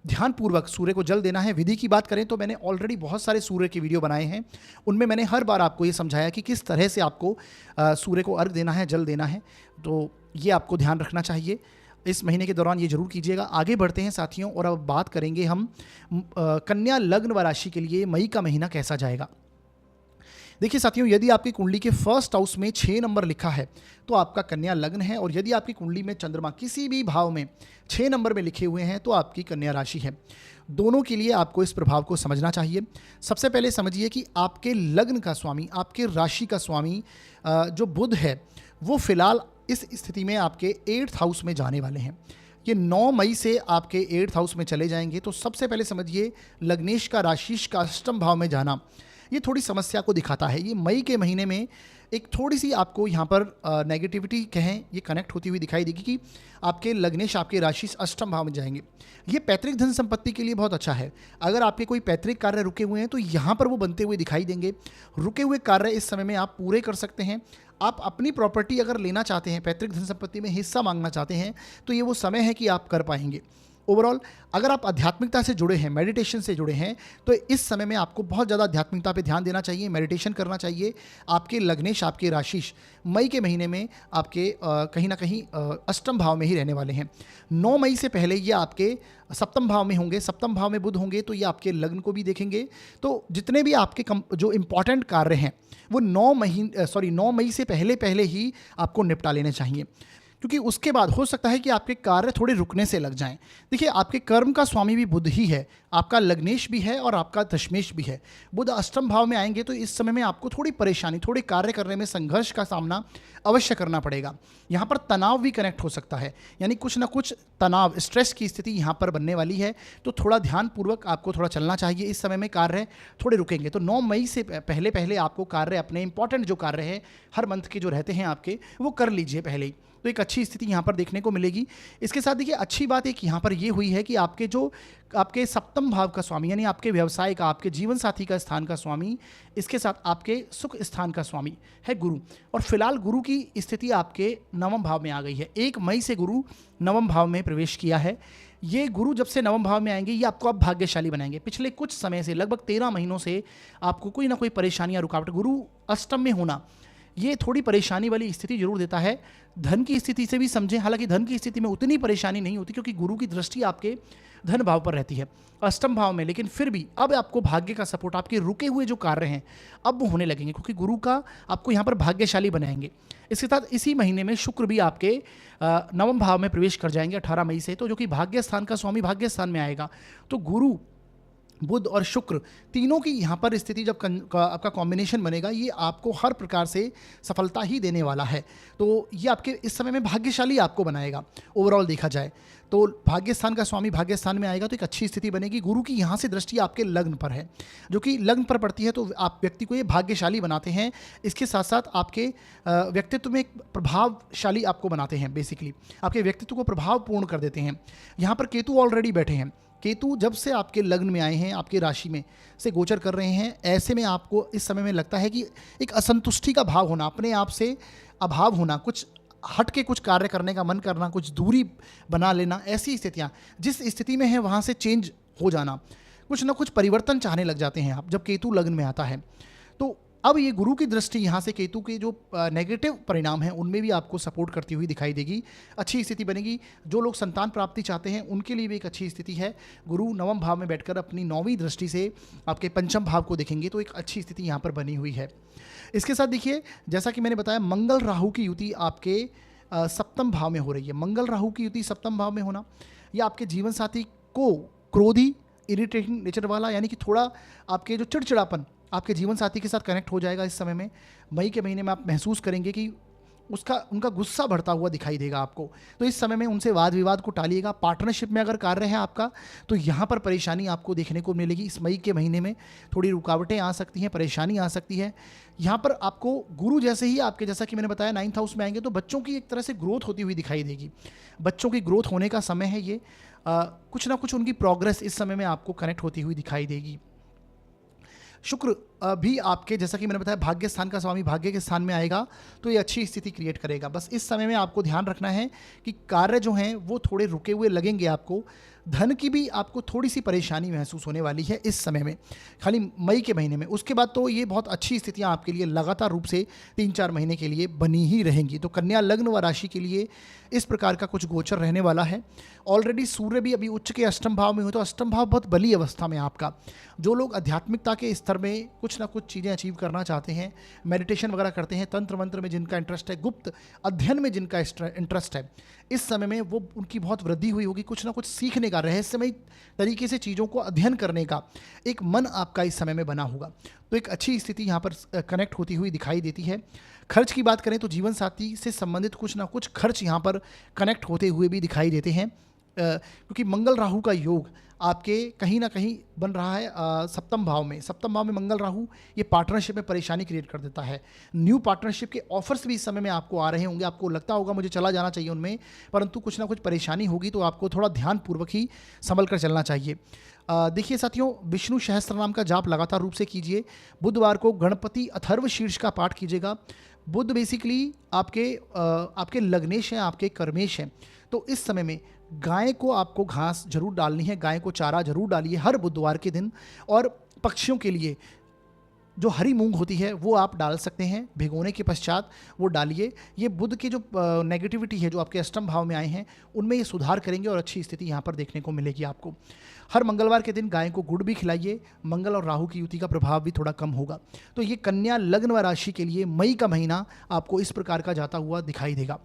ध्यानपूर्वक सूर्य को जल देना है। विधि की बात करें तो मैंने ऑलरेडी बहुत सारे सूर्य के वीडियो बनाए हैं, उनमें मैंने हर बार आपको ये समझाया कि किस तरह से आपको सूर्य को अर्घ देना है, जल देना है। तो ये आपको ध्यान रखना चाहिए। इस महीने के दौरान ये जरूर कीजिएगा। आगे बढ़ते हैं साथियों, और अब बात करेंगे हम कन्या लग्न व राशि के लिए मई का महीना कैसा जाएगा। देखिए साथियों, यदि आपकी कुंडली के फर्स्ट हाउस में 6 नंबर लिखा है तो आपका कन्या लग्न है, और यदि आपकी कुंडली में चंद्रमा किसी भी भाव में 6 नंबर में लिखे हुए हैं तो आपकी कन्या राशि है। दोनों के लिए आपको इस प्रभाव को समझना चाहिए। सबसे पहले समझिए कि आपके लग्न का स्वामी, आपके राशि का स्वामी जो बुध है, वो फिलहाल इस स्थिति में आपके 8th हाउस में जाने वाले हैं। ये 9 मई से आपके 8th हाउस में चले जाएंगे। तो सबसे पहले समझिए, लग्नेश का राशिश का अष्टम भाव में जाना ये थोड़ी समस्या को दिखाता है। ये मई के महीने में एक थोड़ी सी आपको यहाँ पर नेगेटिविटी कहें, ये कनेक्ट होती हुई दिखाई देगी कि आपके लग्नेश, आपके राशि अष्टम भाव में जाएंगे। ये पैतृक धन संपत्ति के लिए बहुत अच्छा है। अगर आपके कोई पैतृक कार्य रुके हुए हैं तो यहाँ पर वो बनते हुए दिखाई देंगे। रुके हुए कार्य इस समय में आप पूरे कर सकते हैं। आप अपनी प्रॉपर्टी अगर लेना चाहते हैं, पैतृक धन संपत्ति में हिस्सा मांगना चाहते हैं, तो ये वो समय है कि आप कर पाएंगे। ओवरऑल अगर आप आध्यात्मिकता से जुड़े हैं, मेडिटेशन से जुड़े हैं, तो इस समय में आपको बहुत ज़्यादा आध्यात्मिकता पे ध्यान देना चाहिए, मेडिटेशन करना चाहिए। आपके लग्नेश, आपके राशिश मई के महीने में आपके कहीं ना कहीं अष्टम भाव में ही रहने वाले हैं। 9 मई से पहले ये आपके सप्तम भाव में होंगे। सप्तम भाव में बुध होंगे तो ये आपके लग्न को भी देखेंगे। तो जितने भी आपके जो इंपॉर्टेंट कार्य हैं वो 9 मई से पहले पहले ही आपको निपटा लेने चाहिए, क्योंकि उसके बाद हो सकता है कि आपके कार्य थोड़े रुकने से लग जाएं। देखिए, आपके कर्म का स्वामी भी बुध ही है, आपका लग्नेश भी है और आपका दशमेश भी है। बुध अष्टम भाव में आएंगे तो इस समय में आपको थोड़ी परेशानी, थोड़े कार्य करने में संघर्ष का सामना अवश्य करना पड़ेगा। यहाँ पर तनाव भी कनेक्ट हो सकता है, यानी कुछ ना कुछ तनाव, स्ट्रेस की स्थिति यहाँ पर बनने वाली है। तो थोड़ा ध्यानपूर्वक आपको थोड़ा चलना चाहिए। इस समय में कार्य थोड़े रुकेंगे। तो 9 मई से पहले पहले आपको कार्य, अपने इंपॉर्टेंट जो कार्य है हर मंथ के जो रहते हैं आपके, वो कर लीजिए पहले ही। तो एक अच्छी स्थिति यहाँ पर देखने को मिलेगी। इसके साथ देखिए, अच्छी बात एक यहाँ पर ये हुई है कि आपके सप्तम भाव का स्वामी, यानी आपके व्यवसाय का, आपके जीवन साथी का स्थान का स्वामी, इसके साथ आपके सुख स्थान का स्वामी है गुरु। और फिलहाल गुरु की स्थिति आपके नवम भाव में आ गई है। 1 मई से गुरु नवम भाव में प्रवेश किया है। ये गुरु जब से नवम भाव में आएंगे, ये आपको अब भाग्यशाली बनाएंगे। पिछले कुछ समय से, लगभग 13 महीनों से आपको कोई ना कोई परेशानियां, रुकावट, गुरु अष्टम में होना ये थोड़ी परेशानी वाली स्थिति जरूर देता है। धन की स्थिति से भी समझें, हालांकि धन की स्थिति में उतनी परेशानी नहीं होती क्योंकि गुरु की दृष्टि आपके धन भाव पर रहती है, अष्टम भाव में। लेकिन फिर भी अब आपको भाग्य का सपोर्ट, आपके रुके हुए जो कार्य हैं अब वो होने लगेंगे, क्योंकि गुरु का आपको यहाँ पर भाग्यशाली बनाएंगे। इसके साथ इसी महीने में शुक्र भी आपके नवम भाव में प्रवेश कर जाएंगे 18 मई से, तो जो कि भाग्य स्थान का स्वामी भाग्य स्थान में आएगा। तो गुरु, बुध और शुक्र तीनों की यहाँ पर स्थिति जब आपका कॉम्बिनेशन बनेगा, ये आपको हर प्रकार से सफलता ही देने वाला है। तो ये आपके इस समय में भाग्यशाली आपको बनाएगा। ओवरऑल देखा जाए तो भाग्य स्थान का स्वामी भाग्य स्थान में आएगा तो एक अच्छी स्थिति बनेगी। गुरु की यहाँ से दृष्टि आपके लग्न पर है, जो कि लग्न पर पड़ती है, तो आप व्यक्ति को ये भाग्यशाली बनाते हैं। इसके साथ साथ आपके व्यक्तित्व में एक प्रभावशाली आपको बनाते हैं। बेसिकली आपके व्यक्तित्व को प्रभावपूर्ण कर देते हैं। यहाँ पर केतु ऑलरेडी बैठे हैं। केतु जब से आपके लग्न में आए हैं, आपके राशि में से गोचर कर रहे हैं, ऐसे में आपको इस समय में लगता है कि एक असंतुष्टि का भाव होना, अपने आप से अभाव होना, कुछ हट के कुछ कार्य करने का मन करना, कुछ दूरी बना लेना, ऐसी स्थितियाँ जिस स्थिति में है वहाँ से चेंज हो जाना, कुछ ना कुछ परिवर्तन चाहने लग जाते हैं आप जब केतु लग्न में आता है। तो अब ये गुरु की दृष्टि यहाँ से केतु के जो नेगेटिव परिणाम हैं उनमें भी आपको सपोर्ट करती हुई दिखाई देगी। अच्छी स्थिति बनेगी। जो लोग संतान प्राप्ति चाहते हैं उनके लिए भी एक अच्छी स्थिति है। गुरु नवम भाव में बैठकर अपनी 9वीं दृष्टि से आपके पंचम भाव को देखेंगे, तो एक अच्छी स्थिति यहाँ पर बनी हुई है। इसके साथ देखिए, जैसा कि मैंने बताया, मंगल राहु की युति आपके सप्तम भाव में हो रही है। मंगल राहु की युति सप्तम भाव में होना, यह आपके जीवन साथी को क्रोधी, इरिटेटिंग नेचर वाला, यानी कि थोड़ा आपके जो चिड़चिड़ापन आपके जीवन साथी के साथ कनेक्ट हो जाएगा। इस समय में मई के महीने में आप महसूस करेंगे कि उनका गुस्सा बढ़ता हुआ दिखाई देगा आपको। तो इस समय में उनसे वाद विवाद को टालिएगा। पार्टनरशिप में अगर कार्य है आपका तो यहाँ पर परेशानी आपको देखने को मिलेगी। इस मई के महीने में थोड़ी रुकावटें आ सकती हैं, परेशानी आ सकती है। यहाँ पर आपको गुरु जैसे ही आपके, जैसा कि मैंने बताया, 9th हाउस में आएंगे तो बच्चों की एक तरह से ग्रोथ होती हुई दिखाई देगी। बच्चों की ग्रोथ होने का समय है ये। कुछ ना कुछ उनकी प्रोग्रेस इस समय में आपको कनेक्ट होती हुई दिखाई देगी। शुक्र भी आपके, जैसा कि मैंने बताया, भाग्य स्थान का स्वामी भाग्य के स्थान में आएगा तो ये अच्छी स्थिति क्रिएट करेगा। बस इस समय में आपको ध्यान रखना है कि कार्य जो हैं वो थोड़े रुके हुए लगेंगे आपको। धन की भी आपको थोड़ी सी परेशानी महसूस होने वाली है इस समय में, खाली मई के महीने में। उसके बाद तो ये बहुत अच्छी स्थितियाँ आपके लिए लगातार रूप से 3-4 महीने के लिए बनी ही रहेंगी। तो कन्या लग्न व राशि के लिए इस प्रकार का कुछ गोचर रहने वाला है। ऑलरेडी सूर्य भी अभी उच्च के अष्टम भाव में हो, तो अष्टम भाव बहुत बली अवस्था में आपका। जो लोग आध्यात्मिकता के स्तर में कुछ ना कुछ चीज़ें अचीव करना चाहते हैं, मेडिटेशन वगैरह करते हैं, तंत्र मंत्र में जिनका इंटरेस्ट है, गुप्त अध्ययन में जिनका इंटरेस्ट है, इस समय में वो उनकी बहुत वृद्धि हुई होगी। कुछ ना कुछ सीखने का, रहस्यमय तरीके से चीज़ों को अध्ययन करने का एक मन आपका इस समय में बना होगा। तो एक अच्छी स्थिति यहाँ पर कनेक्ट होती हुई दिखाई देती है। खर्च की बात करें तो जीवन साथी से संबंधित कुछ ना कुछ खर्च यहाँ पर कनेक्ट होते हुए भी दिखाई देते हैं, क्योंकि मंगल राहु का योग आपके कहीं ना कहीं बन रहा है सप्तम भाव में। सप्तम भाव में मंगल राहु ये पार्टनरशिप में परेशानी क्रिएट कर देता है। न्यू पार्टनरशिप के ऑफर्स भी इस समय में आपको आ रहे होंगे, आपको लगता होगा मुझे चला जाना चाहिए उनमें, परंतु कुछ ना कुछ परेशानी होगी, तो आपको थोड़ा ध्यानपूर्वक ही संभल कर चलना चाहिए। देखिए साथियों, विष्णु सहस्त्र नाम का जाप लगातार रूप से कीजिए। बुधवार को गणपति अथर्व शीर्ष का पाठ कीजिएगा। बुध बेसिकली आपके लग्नेश हैं, आपके कर्मेश हैं, तो इस समय में गाय को आपको घास जरूर डालनी है, गाय को चारा जरूर डालिए हर बुधवार के दिन। और पक्षियों के लिए जो हरी मूंग होती है वो आप डाल सकते हैं, भिगोने के पश्चात वो डालिए। ये बुध की जो नेगेटिविटी है जो आपके अष्टम भाव में आए हैं उनमें ये सुधार करेंगे और अच्छी स्थिति यहाँ पर देखने को मिलेगी आपको। हर मंगलवार के दिन गाय को गुड़ भी खिलाइए, मंगल और राहु की युति का प्रभाव भी थोड़ा कम होगा। तो ये कन्या लग्न व राशि के लिए मई का महीना आपको इस प्रकार का जाता हुआ दिखाई देगा।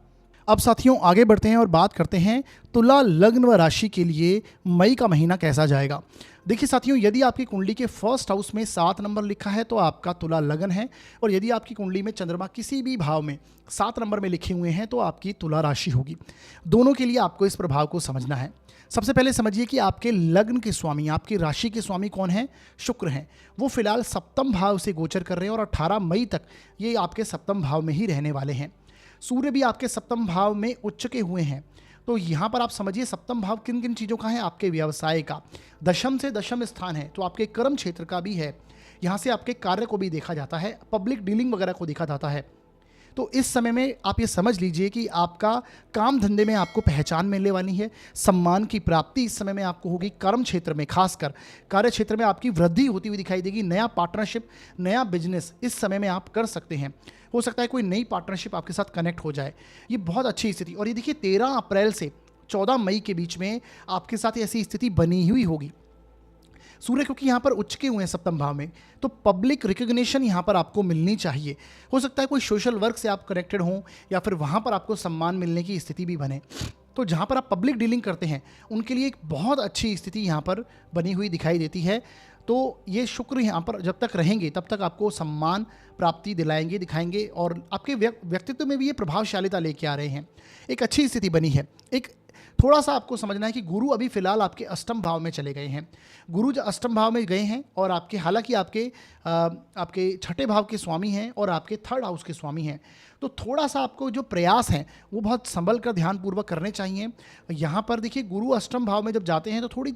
अब साथियों आगे बढ़ते हैं और बात करते हैं तुला लग्न व राशि के लिए मई का महीना कैसा जाएगा। देखिए साथियों, यदि आपकी कुंडली के फर्स्ट हाउस में 7 नंबर लिखा है तो आपका तुला लगन है, और यदि आपकी कुंडली में चंद्रमा किसी भी भाव में 7 नंबर में लिखे हुए हैं तो आपकी तुला राशि होगी। दोनों के लिए आपको इस प्रभाव को समझना है। सबसे पहले समझिए कि आपके लग्न के स्वामी, आपकी राशि के स्वामी कौन है? शुक्र हैं। वो फिलहाल सप्तम भाव से गोचर कर रहे हैं और 18 मई तक ये आपके सप्तम भाव में ही रहने वाले हैं। सूर्य भी आपके सप्तम भाव में उच्च के हुए हैं। तो यहाँ पर आप समझिए सप्तम भाव किन किन चीज़ों का है? आपके व्यवसाय का। दशम से दशम स्थान है तो आपके कर्म क्षेत्र का भी है, यहाँ से आपके कार्य को भी देखा जाता है, पब्लिक डीलिंग वगैरह को देखा जाता है। तो इस समय में आप ये समझ लीजिए कि आपका काम धंधे में आपको पहचान मिलने वाली है, सम्मान की प्राप्ति इस समय में आपको होगी। कर्म क्षेत्र में, खासकर कार्य क्षेत्र में आपकी वृद्धि होती हुई दिखाई देगी। नया पार्टनरशिप, नया बिजनेस इस समय में आप कर सकते हैं। हो सकता है कोई नई पार्टनरशिप आपके साथ कनेक्ट हो जाए, ये बहुत अच्छी स्थिति। और ये देखिए 13 अप्रैल से 14 मई के बीच में आपके साथ ऐसी स्थिति बनी हुई होगी। सूर्य क्योंकि यहाँ पर उच्च के हुए हैं सप्तम भाव में, तो पब्लिक रिकग्निशन यहाँ पर आपको मिलनी चाहिए। हो सकता है कोई सोशल वर्क से आप कनेक्टेड हों या फिर वहाँ पर आपको सम्मान मिलने की स्थिति भी बने। तो जहाँ पर आप पब्लिक डीलिंग करते हैं उनके लिए एक बहुत अच्छी स्थिति यहाँ पर बनी हुई दिखाई देती है। तो ये शुक्र यहाँ पर जब तक रहेंगे तब तक आपको सम्मान प्राप्ति दिलाएंगे, दिखाएंगे, और आपके व्यक्तित्व में भी ये प्रभावशालिता लेके आ रहे हैं। एक अच्छी स्थिति बनी है। एक थोड़ा सा आपको समझना है कि गुरु अभी फिलहाल आपके अष्टम भाव में चले गए हैं। गुरु जो अष्टम भाव में गए हैं और आपके, हालांकि आपके छठे भाव के स्वामी हैं और आपके थर्ड हाउस के स्वामी हैं, तो थोड़ा सा आपको जो प्रयास हैं वो बहुत संभल कर ध्यानपूर्वक करने चाहिए। यहाँ पर देखिए गुरु अष्टम भाव में जब जाते हैं तो थोड़ी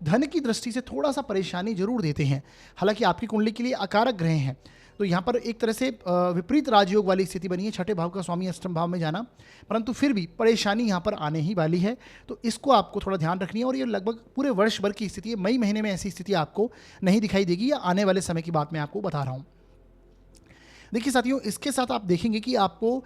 धन की दृष्टि से थोड़ा सा परेशानी जरूर देते हैं। हालांकि आपकी कुंडली के लिए अकारक ग्रह हैं, तो यहाँ पर एक तरह से विपरीत राजयोग वाली स्थिति बनी है, छठे भाव का स्वामी अष्टम भाव में जाना, परंतु फिर भी परेशानी यहाँ पर आने ही वाली है। तो इसको आपको थोड़ा ध्यान रखनी है, और ये लगभग पूरे वर्ष भर की स्थिति है। मई महीने में ऐसी स्थिति आपको नहीं दिखाई देगी, या आने वाले समय की बात मैं आपको बता रहा हूँ। देखिए साथियों, इसके साथ आप देखेंगे कि आपको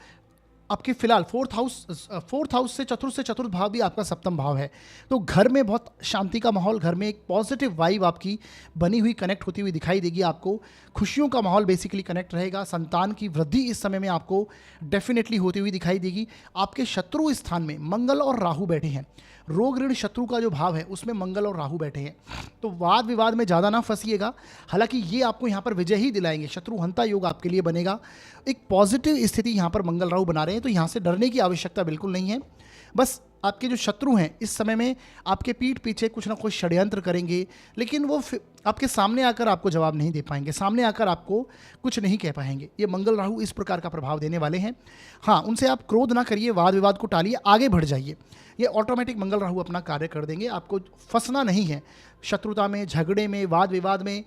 आपके फिलहाल फोर्थ हाउस से चतुर्थ भाव भी आपका सप्तम भाव है। तो घर में बहुत शांति का माहौल, घर में एक पॉजिटिव वाइब आपकी बनी हुई, कनेक्ट होती हुई दिखाई देगी। आपको खुशियों का माहौल बेसिकली कनेक्ट रहेगा। संतान की वृद्धि इस समय में आपको डेफिनेटली होती हुई दिखाई देगी। आपके शत्रु स्थान में मंगल और राहु बैठे हैं। रोग ऋण शत्रु का जो भाव है उसमें मंगल और राहु बैठे हैं, तो वाद विवाद में ज़्यादा ना फंसिएगा। हालांकि ये आपको यहाँ पर विजय ही दिलाएंगे, शत्रुहंता योग आपके लिए बनेगा। एक पॉजिटिव स्थिति यहाँ पर मंगल राहु बना रहे हैं, तो यहाँ से डरने की आवश्यकता बिल्कुल नहीं है। बस आपके जो शत्रु हैं इस समय में आपके पीठ पीछे कुछ ना कुछ षड्यंत्र करेंगे, लेकिन वो आपके सामने आकर आपको जवाब नहीं दे पाएंगे, सामने आकर आपको कुछ नहीं कह पाएंगे। ये मंगल राहु इस प्रकार का प्रभाव देने वाले हैं। हाँ, उनसे आप क्रोध ना करिए, वाद विवाद को टालिए, आगे बढ़ जाइए। ये ऑटोमेटिक मंगल राहु अपना कार्य कर देंगे। आपको फंसना नहीं है शत्रुता में, झगड़े में, वाद विवाद में।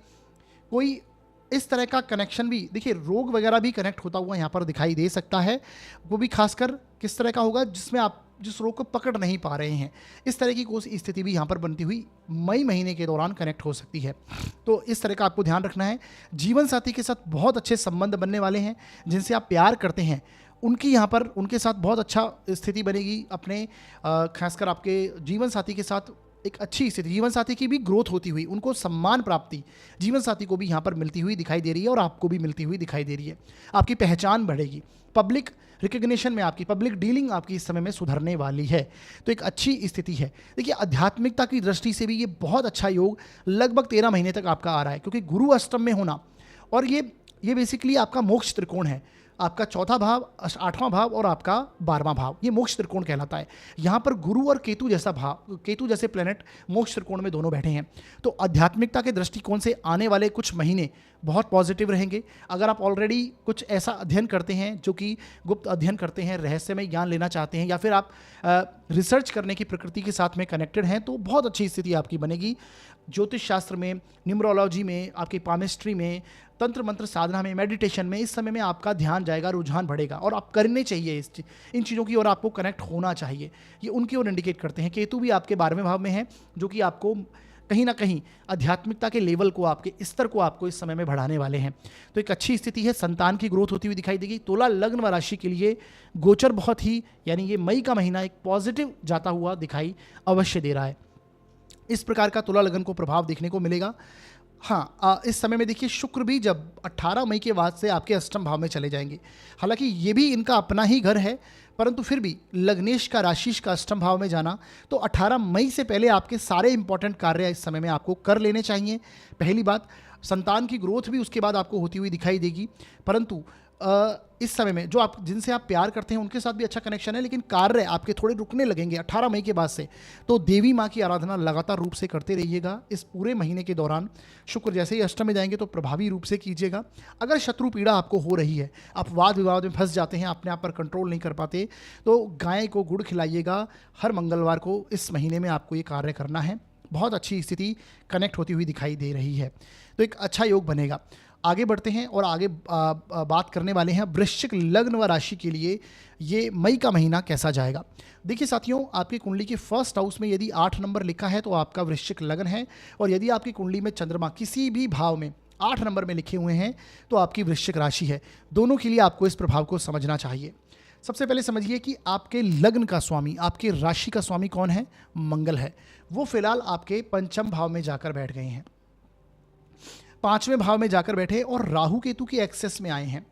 कोई इस तरह का कनेक्शन भी, देखिए रोग वगैरह भी कनेक्ट होता हुआ यहाँ पर दिखाई दे सकता है। वो भी खासकर किस तरह का होगा, जिसमें आप जिस रोग को पकड़ नहीं पा रहे हैं, इस तरह की कोई स्थिति भी यहाँ पर बनती हुई मई महीने के दौरान कनेक्ट हो सकती है। तो इस तरह का आपको ध्यान रखना है। जीवन साथी के साथ बहुत अच्छे संबंध बनने वाले हैं, जिनसे आप प्यार करते हैं उनकी यहाँ पर उनके साथ बहुत अच्छा स्थिति बनेगी। अपने खासकर आपके जीवन साथी के साथ एक अच्छी स्थिति, जीवन साथी की भी ग्रोथ होती हुई, उनको सम्मान प्राप्ति जीवन साथी को भी यहाँ पर मिलती हुई दिखाई दे रही है और आपको भी मिलती हुई दिखाई दे रही है। आपकी पहचान बढ़ेगी, पब्लिक रिकग्निशन में आपकी पब्लिक डीलिंग आपकी इस समय में सुधरने वाली है। तो एक अच्छी स्थिति है। देखिए, आध्यात्मिकता की दृष्टि से भी ये बहुत अच्छा योग लगभग 13 महीने तक आपका आ रहा है, क्योंकि गुरु अष्टम में होना, और ये बेसिकली आपका मोक्ष त्रिकोण है। आपका चौथा भाव, 8वां भाव और आपका 12वां भाव, ये मोक्ष त्रिकोण कहलाता है। यहाँ पर गुरु और केतु जैसा भाव, केतु जैसे प्लेनेट मोक्ष त्रिकोण में दोनों बैठे हैं। तो आध्यात्मिकता के दृष्टिकोण से आने वाले कुछ महीने बहुत पॉजिटिव रहेंगे। अगर आप ऑलरेडी कुछ ऐसा अध्ययन करते हैं, जो कि गुप्त अध्ययन करते हैं, रहस्यमय ज्ञान लेना चाहते हैं, या फिर आप रिसर्च करने की प्रकृति के साथ में कनेक्टेड हैं, तो बहुत अच्छी स्थिति आपकी बनेगी। ज्योतिष शास्त्र में, न्यूमरोलॉजी में, आपकी पामिस्ट्री में, तंत्र मंत्र साधना में, मेडिटेशन में इस समय में आपका ध्यान जाएगा, रुझान बढ़ेगा, और आप करने चाहिए इन चीज़ों की, और आपको कनेक्ट होना चाहिए। ये उनकी ओर इंडिकेट करते हैं। केतु भी आपके 12वें भाव में है, जो कि आपको कहीं ना कहीं आध्यात्मिकता के लेवल को, आपके स्तर को आपको इस समय में बढ़ाने वाले हैं। तो एक अच्छी स्थिति है, संतान की ग्रोथ होती हुई दिखाई देगी। तुला लग्न व राशि के लिए गोचर बहुत ही, यानी ये मई का महीना एक पॉजिटिव जाता हुआ दिखाई अवश्य दे रहा है। इस प्रकार का तुला लगन को प्रभाव देखने को मिलेगा। हाँ, इस समय में देखिए, शुक्र भी जब 18 मई के बाद से आपके अष्टम भाव में चले जाएंगे। हालांकि ये भी इनका अपना ही घर है, परंतु फिर भी लग्नेश का, राशिश का अष्टम भाव में जाना, तो 18 मई से पहले आपके सारे इंपॉर्टेंट कार्य इस समय में आपको कर लेने चाहिए। पहली बात, संतान की ग्रोथ भी उसके बाद आपको होती हुई दिखाई देगी। परंतु इस समय में जो आप, जिनसे आप प्यार करते हैं, उनके साथ भी अच्छा कनेक्शन है, लेकिन कार्य आपके थोड़े रुकने लगेंगे 18 मई के बाद से। तो देवी माँ की आराधना लगातार रूप से करते रहिएगा इस पूरे महीने के दौरान। शुक्र जैसे ही अष्टम में जाएंगे तो प्रभावी रूप से कीजिएगा। अगर शत्रु पीड़ा आपको हो रही है, आप वाद विवाद में फंस जाते हैं, अपने आप पर कंट्रोल नहीं कर पाते, तो गाय को गुड़ खिलाइएगा। हर मंगलवार को इस महीने में आपको ये कार्य करना है। बहुत अच्छी स्थिति कनेक्ट होती हुई दिखाई दे रही है। तो एक अच्छा योग बनेगा। आगे बढ़ते हैं और आगे बात करने वाले हैं वृश्चिक लग्न व राशि के लिए ये मई का महीना कैसा जाएगा। देखिए साथियों, आपकी कुंडली के फर्स्ट हाउस में यदि 8 नंबर लिखा है तो आपका वृश्चिक लग्न है, और यदि आपकी कुंडली में चंद्रमा किसी भी भाव में 8 नंबर में लिखे हुए हैं तो आपकी वृश्चिक राशि है। दोनों के लिए आपको इस प्रभाव को समझना चाहिए। सबसे पहले समझिए कि आपके लग्न का स्वामी, आपके राशि का स्वामी कौन है? मंगल है। वो फिलहाल आपके पंचम भाव में जाकर बैठ गए हैं, 5वें भाव में जाकर बैठे और राहु केतु के एक्सेस में आए हैं।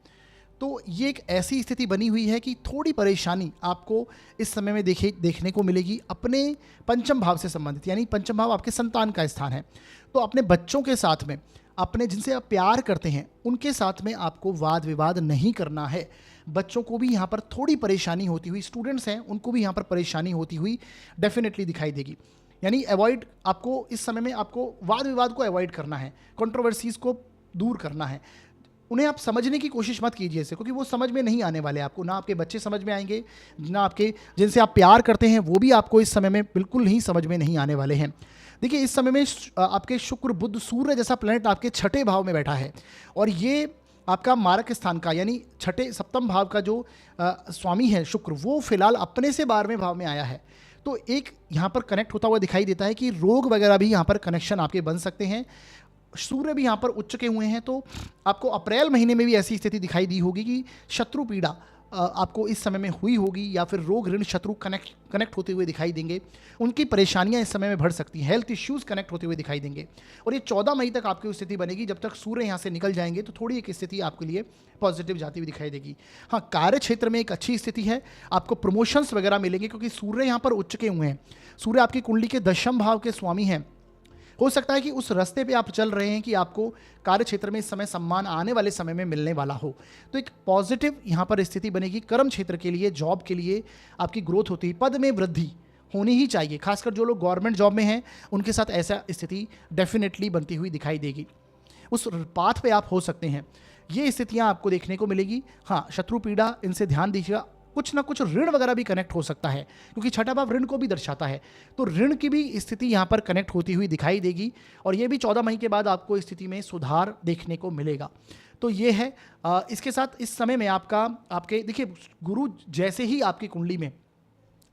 तो ये एक ऐसी स्थिति बनी हुई है कि थोड़ी परेशानी आपको इस समय में देखने को मिलेगी अपने पंचम भाव से संबंधित, यानी पंचम भाव आपके संतान का स्थान है। तो अपने बच्चों के साथ में, अपने जिनसे आप प्यार करते हैं उनके साथ में आपको वाद विवाद नहीं करना है। बच्चों को भी यहाँ पर थोड़ी परेशानी होती हुई, स्टूडेंट्स हैं उनको भी यहाँ पर परेशानी होती हुई डेफिनेटली दिखाई देगी। यानी अवॉइड, आपको इस समय में आपको वाद विवाद को अवॉइड करना है, कंट्रोवर्सीज को दूर करना है। उन्हें आप समझने की कोशिश मत कीजिए इसे, क्योंकि वो समझ में नहीं आने वाले आपको। ना आपके बच्चे समझ में आएंगे, ना आपके जिनसे आप प्यार करते हैं वो भी आपको इस समय में बिल्कुल ही समझ में नहीं आने वाले हैं। देखिए, इस समय में आपके शुक्र बुध सूर्य जैसा प्लैनेट आपके 6ठे भाव में बैठा है, और ये आपका मारक स्थान का, यानी 6ठे सप्तम भाव का जो स्वामी है शुक्र, वो फिलहाल अपने से 12वें भाव में आया है। तो एक यहाँ पर कनेक्ट होता हुआ दिखाई देता है कि रोग वगैरह भी यहाँ पर कनेक्शन आपके बन सकते हैं। सूर्य भी यहाँ पर उच्च के हुए हैं, तो आपको अप्रैल महीने में भी ऐसी स्थिति दिखाई दी होगी कि शत्रु पीड़ा आपको इस समय में हुई होगी, या फिर रोग ऋण शत्रु कनेक्ट होते हुए दिखाई देंगे। उनकी परेशानियां इस समय में बढ़ सकती हैं, हेल्थ इश्यूज कनेक्ट होते हुए दिखाई देंगे। और ये 14 मई तक आपकी स्थिति बनेगी। जब तक सूर्य यहाँ से निकल जाएंगे तो थोड़ी एक स्थिति आपके लिए पॉजिटिव जाती हुई दिखाई देगी। हाँ, कार्य क्षेत्र में एक अच्छी स्थिति है, आपको प्रमोशंस वगैरह मिलेंगे, क्योंकि सूर्य यहाँ पर उच्च के हुए हैं। सूर्य आपकी कुंडली के 10वें भाव के स्वामी हैं। हो सकता है कि उस रास्ते पे आप चल रहे हैं कि आपको कार्य क्षेत्र में इस समय सम्मान आने वाले समय में मिलने वाला हो। तो एक पॉजिटिव यहाँ पर स्थिति बनेगी। कर्म क्षेत्र के लिए, जॉब के लिए आपकी ग्रोथ होती है, पद में वृद्धि होनी ही चाहिए। खासकर जो लोग गवर्नमेंट जॉब में हैं उनके साथ ऐसा स्थिति डेफिनेटली बनती हुई दिखाई देगी। उस पाथ पे आप हो सकते हैं, ये स्थितियाँ आपको देखने को मिलेगी। हाँ, शत्रु पीड़ा, इनसे ध्यान दीजिएगा। कुछ ना कुछ ऋण वगैरह भी कनेक्ट हो सकता है, क्योंकि 6ठा भाव ऋण को भी दर्शाता है। तो ऋण की भी स्थिति यहाँ पर कनेक्ट होती हुई दिखाई देगी, और ये भी 14 मई के बाद आपको स्थिति में सुधार देखने को मिलेगा। तो ये है। इसके साथ इस समय में आपके देखिए, गुरु जैसे ही आपकी कुंडली में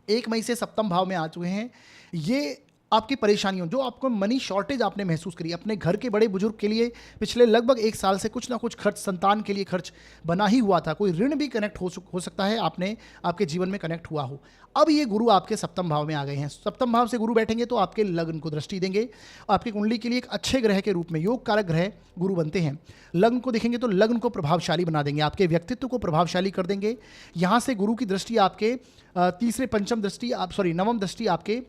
1 मई से सप्तम भाव में आ चुके हैं। ये आपकी परेशानियों, जो आपको मनी शॉर्टेज आपने महसूस करी अपने घर के बड़े बुजुर्ग के लिए, पिछले लगभग 1 साल से कुछ ना कुछ खर्च, संतान के लिए खर्च बना ही हुआ था, कोई ऋण भी कनेक्ट हो सकता है आपने आपके जीवन में कनेक्ट हुआ हो। अब ये गुरु आपके सप्तम भाव में आ गए हैं। सप्तम भाव से गुरु बैठेंगे तो आपके लग्न को दृष्टि देंगे। आपकी कुंडली के लिए एक अच्छे ग्रह के रूप में, योग कारक ग्रह गुरु बनते हैं। लग्न को देखेंगे तो लग्न को प्रभावशाली बना देंगे, आपके व्यक्तित्व को प्रभावशाली कर देंगे। यहाँ से गुरु की दृष्टि आपके नवम दृष्टि आपके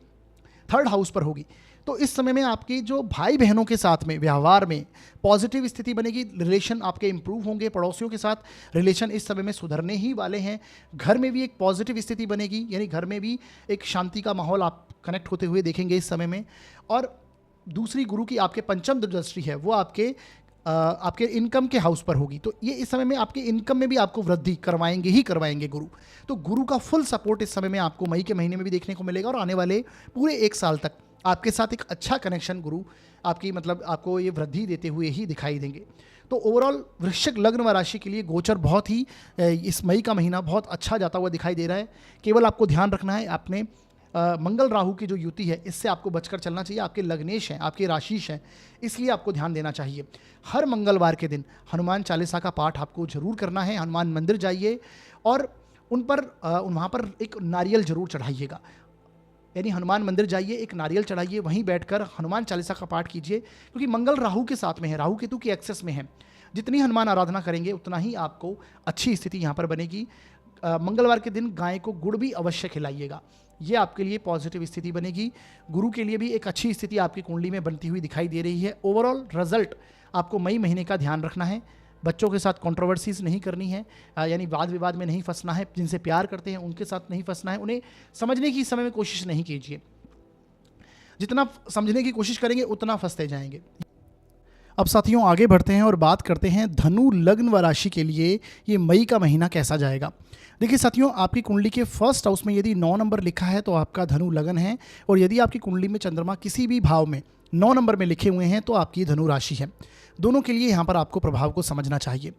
3rd हाउस पर होगी। तो इस समय में आपके जो भाई बहनों के साथ में व्यवहार में पॉजिटिव स्थिति बनेगी, रिलेशन आपके इंप्रूव होंगे, पड़ोसियों के साथ रिलेशन इस समय में सुधरने ही वाले हैं। घर में भी एक पॉजिटिव स्थिति बनेगी, यानी घर में भी एक शांति का माहौल आप कनेक्ट होते हुए देखेंगे इस समय में। और दूसरी गुरु की आपके पंचम दृष्टि है, वो आपके इनकम के हाउस पर होगी। तो ये इस समय में आपके इनकम में भी आपको वृद्धि करवाएंगे गुरु। तो गुरु का फुल सपोर्ट इस समय में आपको मई के महीने में भी देखने को मिलेगा, और आने वाले पूरे 1 साल तक आपके साथ एक अच्छा कनेक्शन गुरु आपको ये वृद्धि देते हुए ही दिखाई देंगे। तो ओवरऑल वृश्चिक लग्न व राशि के लिए गोचर बहुत ही इस मई का महीना बहुत अच्छा जाता हुआ दिखाई दे रहा है। केवल आपको ध्यान रखना है, आपने मंगल राहु की जो युति है इससे आपको बचकर चलना चाहिए। आपके लग्नेश हैं, आपके राशिश हैं, इसलिए आपको ध्यान देना चाहिए। हर मंगलवार के दिन हनुमान चालीसा का पाठ आपको जरूर करना है। हनुमान मंदिर जाइए और वहाँ पर एक नारियल जरूर चढ़ाइएगा, यानी हनुमान मंदिर जाइए, एक नारियल चढ़ाइए, वहीं बैठकर हनुमान चालीसा का पाठ कीजिए, क्योंकि मंगल राहु के साथ में है, राहु केतु की एक्सेस में है। जितनी हनुमान आराधना करेंगे उतना ही आपको अच्छी स्थिति यहाँ पर बनेगी। मंगलवार के दिन गाय को गुड़ भी अवश्य खिलाइएगा, ये आपके लिए पॉजिटिव स्थिति बनेगी। गुरु के लिए भी एक अच्छी स्थिति आपकी कुंडली में बनती हुई दिखाई दे रही है। ओवरऑल रिजल्ट आपको मई महीने का ध्यान रखना है। बच्चों के साथ कंट्रोवर्सीज नहीं करनी है, यानी वाद विवाद में नहीं फंसना है। जिनसे प्यार करते हैं उनके साथ नहीं फंसना है, उन्हें समझने की समय में कोशिश नहीं कीजिए। जितना समझने की कोशिश करेंगे उतना फंसते जाएंगे। अब साथियों आगे बढ़ते हैं और बात करते हैं धनु लग्न व राशि के लिए ये मई का महीना कैसा जाएगा। देखिए साथियों, आपकी कुंडली के 1st हाउस में यदि 9 नंबर लिखा है तो आपका धनु लगन है, और यदि आपकी कुंडली में चंद्रमा किसी भी भाव में 9 नंबर में लिखे हुए हैं तो आपकी धनु राशि है। दोनों के लिए यहाँ पर आपको प्रभाव को समझना चाहिए।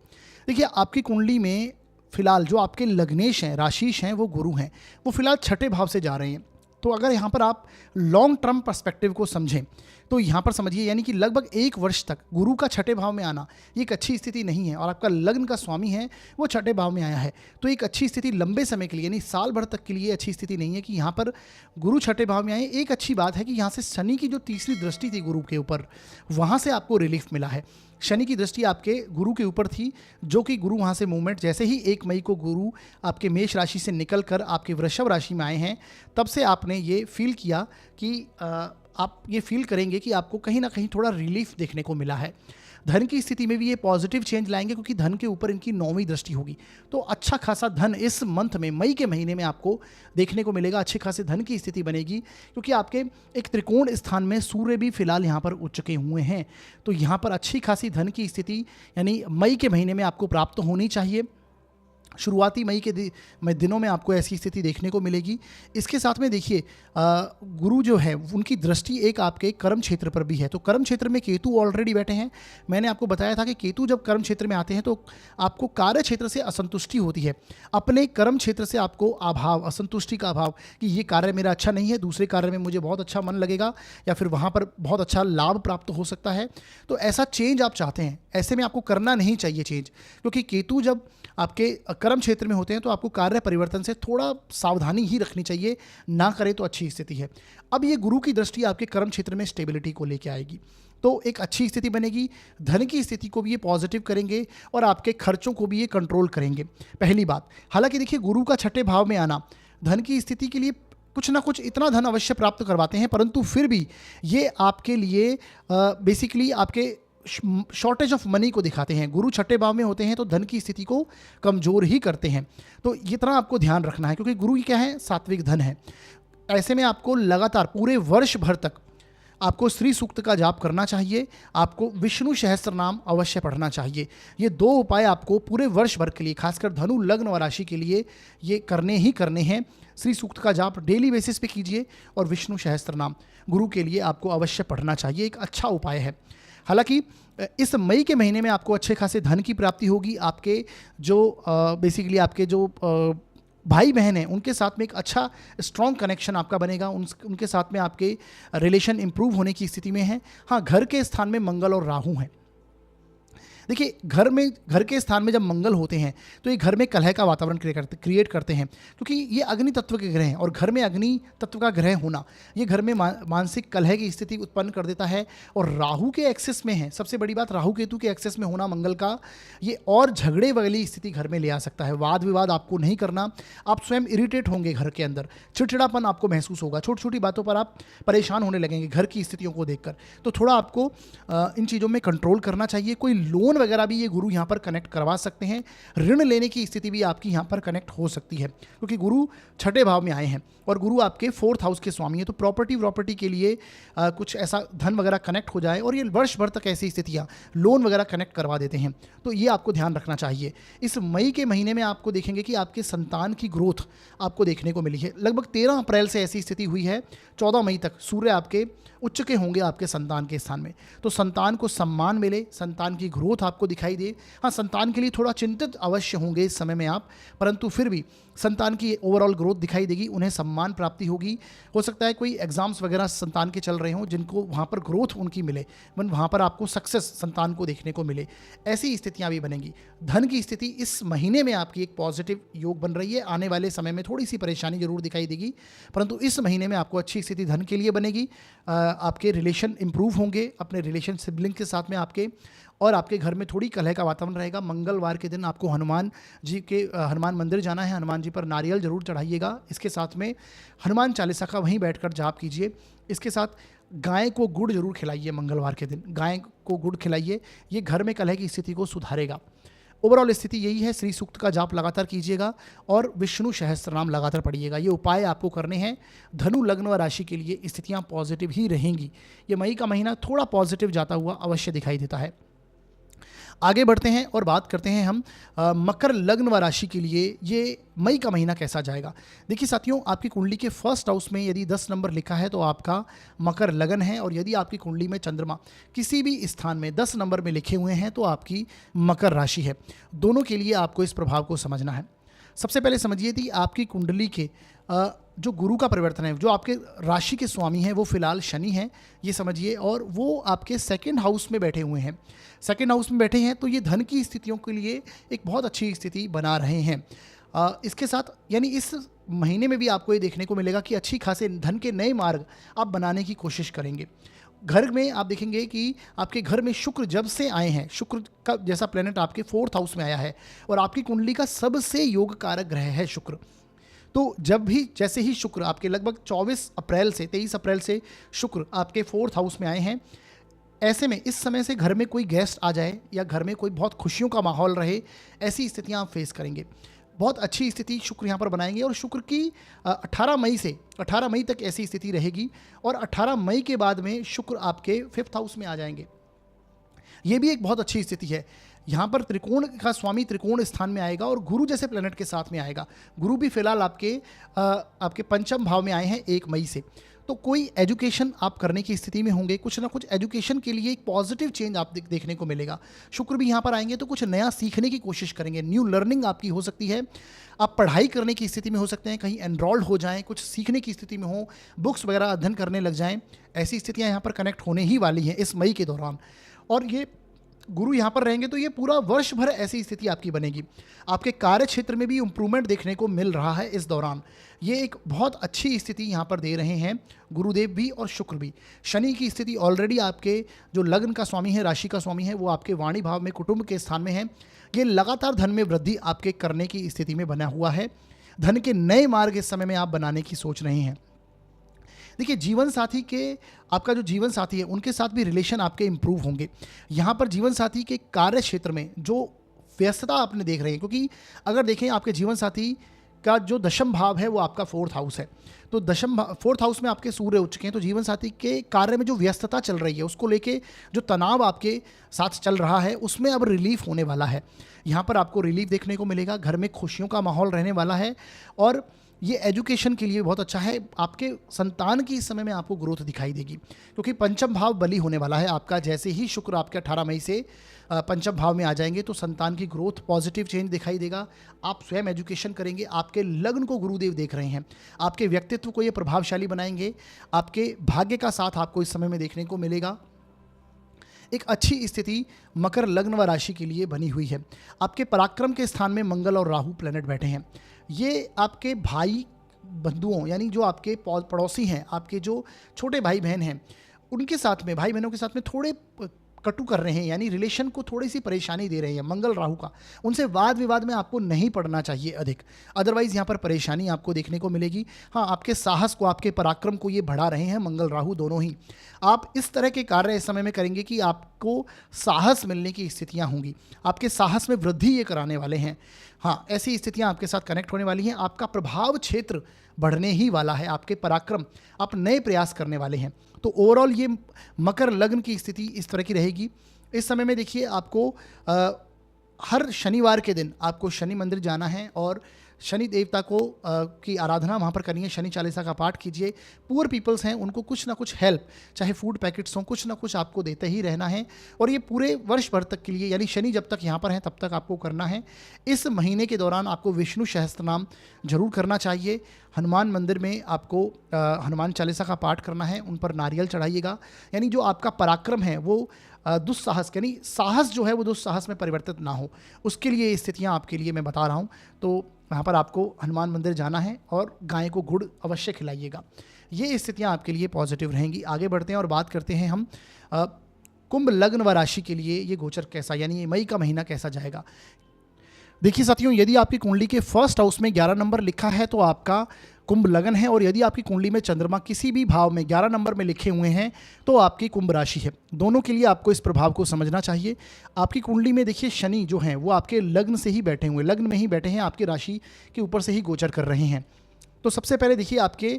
देखिए, आपकी कुंडली में फिलहाल जो आपके लग्नेश हैं, राशिश हैं, वो गुरु हैं, वो फिलहाल 6ठे भाव से जा रहे हैं। तो अगर यहाँ पर आप लॉन्ग टर्म पर्सपेक्टिव को समझें तो यहाँ पर समझिए, यानी कि लगभग 1 वर्ष तक गुरु का 6ठे भाव में आना ये एक अच्छी स्थिति नहीं है, और आपका लग्न का स्वामी है वो 6ठे भाव में आया है। तो एक अच्छी स्थिति लंबे समय के लिए, यानी साल भर तक के लिए अच्छी स्थिति नहीं है कि यहाँ पर गुरु 6ठे भाव में आए। एक अच्छी बात है कि यहाँ से शनि की जो तीसरी दृष्टि थी गुरु के ऊपर, वहाँ से आपको रिलीफ मिला है। शनि की दृष्टि आपके गुरु के ऊपर थी, जो कि गुरु वहाँ से मूवमेंट, जैसे ही 1 मई को गुरु आपके मेष राशि से निकल कर आपके वृषभ राशि में आए हैं, तब से आपने ये फील किया कि आप ये फील करेंगे कि आपको कहीं ना कहीं थोड़ा रिलीफ देखने को मिला है। धन की स्थिति में भी ये पॉजिटिव चेंज लाएंगे, क्योंकि धन के ऊपर इनकी 9वीं दृष्टि होगी। तो अच्छा खासा धन इस मंथ में, मई के महीने में आपको देखने को मिलेगा। अच्छे खासे धन की स्थिति बनेगी, क्योंकि आपके एक त्रिकोण स्थान में सूर्य भी फिलहाल यहाँ पर उच्च चुके हुए हैं। तो यहाँ पर अच्छी खासी धन की स्थिति यानी मई के महीने में आपको प्राप्त होनी चाहिए। शुरुआती मई के दिनों में आपको ऐसी स्थिति देखने को मिलेगी। इसके साथ में देखिए, गुरु जो है उनकी दृष्टि एक आपके कर्म क्षेत्र पर भी है। तो कर्म क्षेत्र में केतु ऑलरेडी बैठे हैं। मैंने आपको बताया था कि केतु जब कर्म क्षेत्र में आते हैं तो आपको कार्य क्षेत्र से असंतुष्टि होती है, अपने कर्म क्षेत्र से आपको अभाव, असंतुष्टि का अभाव कि ये कार्य मेरा अच्छा नहीं है, दूसरे कार्य में मुझे बहुत अच्छा मन लगेगा या फिर वहाँ पर बहुत अच्छा लाभ प्राप्त हो सकता है। तो ऐसा चेंज आप चाहते हैं, ऐसे में आपको करना नहीं चाहिए चेंज, क्योंकि केतु जब आपके कर्म क्षेत्र में होते हैं तो आपको कार्य परिवर्तन से थोड़ा सावधानी ही रखनी चाहिए, ना करें तो अच्छी स्थिति है। अब ये गुरु की दृष्टि आपके कर्म क्षेत्र में स्टेबिलिटी को लेके आएगी, तो एक अच्छी स्थिति बनेगी। धन की स्थिति को भी ये पॉजिटिव करेंगे और आपके खर्चों को भी ये कंट्रोल करेंगे, पहली बात। हालांकि देखिए, गुरु का 6ठे भाव में आना धन की स्थिति के लिए कुछ ना कुछ इतना धन अवश्य प्राप्त करवाते हैं, परंतु फिर भी ये आपके लिए बेसिकली आपके शॉर्टेज ऑफ मनी को दिखाते हैं। गुरु 6ठे भाव में होते हैं तो धन की स्थिति को कमजोर ही करते हैं। तो इतना आपको ध्यान रखना है, क्योंकि गुरु की क्या है, सात्विक धन है। ऐसे में आपको लगातार पूरे वर्ष भर तक आपको श्री सूक्त का जाप करना चाहिए, आपको विष्णु सहस्त्र नाम अवश्य पढ़ना चाहिए। ये 2 उपाय आपको पूरे वर्ष भर के लिए, खासकर धनु लग्न और राशि के लिए ये करने ही करने हैं। श्री सूक्त का जाप डेली बेसिस पे कीजिए और विष्णु सहस्त्र नाम गुरु के लिए आपको अवश्य पढ़ना चाहिए, एक अच्छा उपाय है। हालांकि इस मई के महीने में आपको अच्छे खासे धन की प्राप्ति होगी। आपके जो बेसिकली आपके जो भाई बहन हैं उनके साथ में एक अच्छा स्ट्रॉन्ग कनेक्शन आपका बनेगा, उनके साथ में आपके रिलेशन इंप्रूव होने की स्थिति में है। हाँ, घर के स्थान में मंगल और राहु हैं। देखिए, घर के स्थान में जब मंगल होते हैं तो ये घर में कलह का वातावरण क्रिएट करते हैं, क्योंकि ये अग्नि तत्व के ग्रह हैं और घर में अग्नि तत्व का ग्रह होना ये घर में मानसिक कलह की स्थिति उत्पन्न कर देता है। और राहु के एक्सेस में है, सबसे बड़ी बात राहु केतु के एक्सेस में होना मंगल का, ये और झगड़े वाली स्थिति घर में ले आ सकता है। वाद विवाद आपको नहीं करना, आप स्वयं इरिटेट होंगे, घर के अंदर चिड़चिड़ापन आपको महसूस होगा, छोटी छोटी बातों पर आप परेशान होने लगेंगे घर की स्थितियों को देखकर। तो थोड़ा आपको इन चीज़ों में कंट्रोल करना चाहिए। कोई लोन वगैरह भी ये गुरु यहाँ पर कनेक्ट करवा सकते हैं। ऋण लेने की स्थिति भी आपकी यहाँ पर कनेक्ट हो सकती है, क्योंकि गुरु छठे भाव में आए हैं और गुरु आपके 4th हाउस के स्वामी हैं। तो प्रॉपर्टी के लिए कुछ ऐसा धन वगैरह कनेक्ट हो जाए और ये वर्ष भर तक ऐसी स्थितियाँ लोन वगैरह कनेक्ट करवा देते हैं, तो ये आपको ध्यान रखना चाहिए। इस मई के महीने में आपको देखेंगे कि आपके संतान की ग्रोथ आपको देखने को मिली है। लगभग 13 अप्रैल से ऐसी स्थिति हुई है, 14 मई तक सूर्य आपके उच्च के होंगे आपके संतान के स्थान में, तो संतान को सम्मान मिले, संतान की ग्रोथ आपको दिखाई दे। हाँ, संतान के लिए थोड़ा चिंतित अवश्य होंगे इस समय में आप, परंतु फिर भी संतान की ओवरऑल ग्रोथ दिखाई देगी, उन्हें सम्मान प्राप्ति होगी। हो सकता है कोई एग्जाम्स वगैरह संतान के चल रहे हों जिनको वहाँ पर ग्रोथ उनकी मिले, वहाँ पर आपको सक्सेस संतान को देखने को मिले, ऐसी स्थितियाँ भी बनेंगी। धन की स्थिति इस महीने में आपकी एक पॉजिटिव योग बन रही है। आने वाले समय में थोड़ी सी परेशानी जरूर दिखाई देगी, परंतु इस महीने में आपको अच्छी स्थिति धन के लिए बनेगी। आपके रिलेशन इंप्रूव होंगे अपने रिलेशन सिबलिंग के साथ में आपके, और आपके घर में थोड़ी कलह का वातावरण रहेगा। मंगलवार के दिन आपको हनुमान मंदिर जाना है, हनुमान जी पर नारियल जरूर चढ़ाइएगा। इसके साथ में हनुमान चालीसा का वहीं बैठकर जाप कीजिए। इसके साथ गाय को गुड़ जरूर खिलाइए, मंगलवार के दिन गाय को गुड़ खिलाइए, ये घर में कलह की स्थिति को सुधारेगा। ओवरऑल स्थिति यही है। श्री सूक्त का जाप लगातार कीजिएगा और विष्णु सहस्त्रनाम लगातार पढ़िएगा। ये उपाय आपको करने हैं। धनु लग्न व राशि के लिए स्थितियाँ पॉजिटिव ही रहेंगी। ये मई का महीना थोड़ा पॉजिटिव जाता हुआ अवश्य दिखाई देता है। आगे बढ़ते हैं और बात करते हैं हम मकर लग्न व राशि के लिए ये मई का महीना कैसा जाएगा। देखिए साथियों, आपकी कुंडली के 1st हाउस में यदि 10 नंबर लिखा है तो आपका मकर लगन है, और यदि आपकी कुंडली में चंद्रमा किसी भी स्थान में 10 नंबर में लिखे हुए हैं तो आपकी मकर राशि है। दोनों के लिए आपको इस प्रभाव को समझना है। सबसे पहले समझिए कि आपकी कुंडली के जो गुरु का परिवर्तन है, जो आपके राशि के स्वामी हैं वो फिलहाल शनि हैं, ये समझिए, और वो आपके 2nd हाउस में बैठे हुए हैं। 2nd हाउस में बैठे हैं तो ये धन की स्थितियों के लिए एक बहुत अच्छी स्थिति बना रहे हैं। इसके साथ यानी इस महीने में भी आपको ये देखने को मिलेगा कि अच्छी खासे धन के नए मार्ग आप बनाने की कोशिश करेंगे। घर में आप देखेंगे कि आपके घर में शुक्र जब से आए हैं, शुक्र का जैसा प्लेनेट आपके 4th हाउस में आया है और आपकी कुंडली का सबसे योग कारक ग्रह है शुक्र। तो जैसे ही शुक्र आपके लगभग 23 अप्रैल से शुक्र आपके 4th हाउस में आए हैं, ऐसे में इस समय से घर में कोई गेस्ट आ जाए या घर में कोई बहुत खुशियों का माहौल रहे, ऐसी स्थितियां आप फेस करेंगे। बहुत अच्छी स्थिति शुक्र यहाँ पर बनाएंगे और शुक्र की 18 मई तक ऐसी स्थिति रहेगी, और 18 मई के बाद में शुक्र आपके 5th हाउस में आ जाएंगे। ये भी एक बहुत अच्छी स्थिति है। यहाँ पर त्रिकोण का स्वामी त्रिकोण स्थान में आएगा और गुरु जैसे प्लेनेट के साथ में आएगा। गुरु भी फिलहाल आपके 5th भाव में आए हैं 1 मई से। तो कोई एजुकेशन आप करने की स्थिति में होंगे, कुछ ना कुछ एजुकेशन के लिए एक पॉजिटिव चेंज आप देखने को मिलेगा। शुक्र भी यहाँ पर आएंगे तो कुछ नया सीखने की कोशिश करेंगे, न्यू लर्निंग आपकी हो सकती है। आप पढ़ाई करने की स्थिति में हो सकते हैं, कहीं एनरोल्ड हो जाएं, कुछ सीखने की स्थिति में हो, बुक्स वगैरह अध्ययन करने लग जाएं। ऐसी स्थितियाँ यहाँ पर कनेक्ट होने ही वाली हैं इस मई के दौरान। और ये गुरु यहाँ पर रहेंगे तो ये पूरा वर्ष भर ऐसी स्थिति आपकी बनेगी। आपके कार्य क्षेत्र में भी इम्प्रूवमेंट देखने को मिल रहा है इस दौरान। ये एक बहुत अच्छी स्थिति यहाँ पर दे रहे हैं गुरुदेव भी और शुक्र भी। शनि की स्थिति ऑलरेडी आपके जो लग्न का स्वामी है, राशि का स्वामी है, वो आपके वाणी भाव में कुटुंब के स्थान में है। ये लगातार धन में वृद्धि आपके करने की स्थिति में बना हुआ है। धन के नए मार्ग इस समय में आप बनाने की सोच रहे हैं। देखिए, जीवन साथी के आपका जो जीवन साथी है उनके साथ भी रिलेशन आपके इंप्रूव होंगे। यहाँ पर जीवन साथी के कार्य क्षेत्र में जो व्यस्तता आपने देख रहे हैं, क्योंकि अगर देखें आपके जीवन साथी का जो 10th भाव है वो आपका 4th हाउस है, तो 4th हाउस में आपके सूर्य उच्च के हैं। तो जीवन साथी के कार्य में जो व्यस्तता चल रही है, उसको लेके जो तनाव आपके साथ चल रहा है, उसमें अब रिलीफ होने वाला है। यहाँ पर आपको रिलीफ देखने को मिलेगा। घर में खुशियों का माहौल रहने वाला है और ये एजुकेशन के लिए बहुत अच्छा है। आपके संतान की इस समय में आपको ग्रोथ दिखाई देगी, क्योंकि पंचम भाव बली होने वाला है आपका। जैसे ही शुक्र आपके 18 मई से पंचम भाव में आ जाएंगे तो संतान की ग्रोथ, पॉजिटिव चेंज दिखाई देगा। आप स्वयं एजुकेशन करेंगे, आपके लग्न को गुरुदेव देख रहे हैं, आपके व्यक्तित्व को ये प्रभावशाली बनाएंगे, आपके भाग्य का साथ आपको इस समय में देखने को मिलेगा। एक अच्छी स्थिति मकर लग्न व राशि के लिए बनी हुई है। आपके पराक्रम के स्थान में मंगल और राहु प्लैनेट बैठे हैं। ये आपके भाई बंधुओं, यानी जो आपके पड़ोसी हैं, आपके जो छोटे भाई बहन हैं, उनके साथ में, भाई बहनों के साथ में थोड़े कटु कर रहे हैं, यानी रिलेशन को थोड़ी सी परेशानी दे रहे हैं मंगल राहु का। उनसे वाद विवाद में आपको नहीं पड़ना चाहिए अधिक, अदरवाइज यहाँ पर परेशानी आपको देखने को मिलेगी। हाँ, आपके साहस को, आपके पराक्रम को ये बढ़ा रहे हैं मंगल राहु दोनों ही। आप इस तरह के कार्य इस समय में करेंगे कि आपको साहस मिलने की स्थितियाँ होंगी, आपके साहस में वृद्धि ये कराने वाले हैं। हाँ, ऐसी स्थितियाँ आपके साथ कनेक्ट होने वाली हैं। आपका प्रभाव क्षेत्र बढ़ने ही वाला है, आपके पराक्रम, आप नए प्रयास करने वाले हैं। तो ओवरऑल ये मकर लग्न की स्थिति इस तरह की रहेगी। इस समय में देखिए, आपको हर शनिवार के दिन आपको शनि मंदिर जाना है और शनि देवता को की आराधना वहाँ पर करनी है। शनि चालीसा का पाठ कीजिए। पुअर पीपल्स हैं, उनको कुछ ना कुछ हेल्प, चाहे फूड पैकेट्स हों, कुछ ना कुछ आपको देते ही रहना है। और ये पूरे वर्ष भर तक के लिए, यानी शनि जब तक यहाँ पर हैं तब तक आपको करना है। इस महीने के दौरान आपको विष्णु सहस्त्र नाम जरूर करना चाहिए। हनुमान मंदिर में आपको हनुमान चालीसा का पाठ करना है, उन पर नारियल चढ़ाइएगा। यानी जो आपका पराक्रम है वो दुस्साहस, यानी साहस जो है वो दुस्साहस में परिवर्तित ना हो, उसके लिए ये स्थितियाँ आपके लिए मैं बता रहा हूँ। तो वहाँ पर आपको हनुमान मंदिर जाना है और गाय को गुड़ अवश्य खिलाइएगा। ये स्थितियाँ आपके लिए पॉजिटिव रहेंगी। आगे बढ़ते हैं और बात करते हैं हम कुंभ लग्न व राशि के लिए ये गोचर कैसा, यानी ये मई का महीना कैसा जाएगा। देखिए साथियों, यदि आपकी कुंडली के फर्स्ट हाउस में 11 नंबर लिखा है तो आपका कुंभ लगन है, और यदि आपकी कुंडली में चंद्रमा किसी भी भाव में 11 नंबर में लिखे हुए हैं तो आपकी कुंभ राशि है। दोनों के लिए आपको इस प्रभाव को समझना चाहिए। आपकी कुंडली में देखिए शनि जो हैं वो आपके लग्न से ही बैठे हुए, लग्न में ही बैठे हैं, आपकी राशि के ऊपर से ही गोचर कर रहे हैं। तो सबसे पहले देखिए, आपके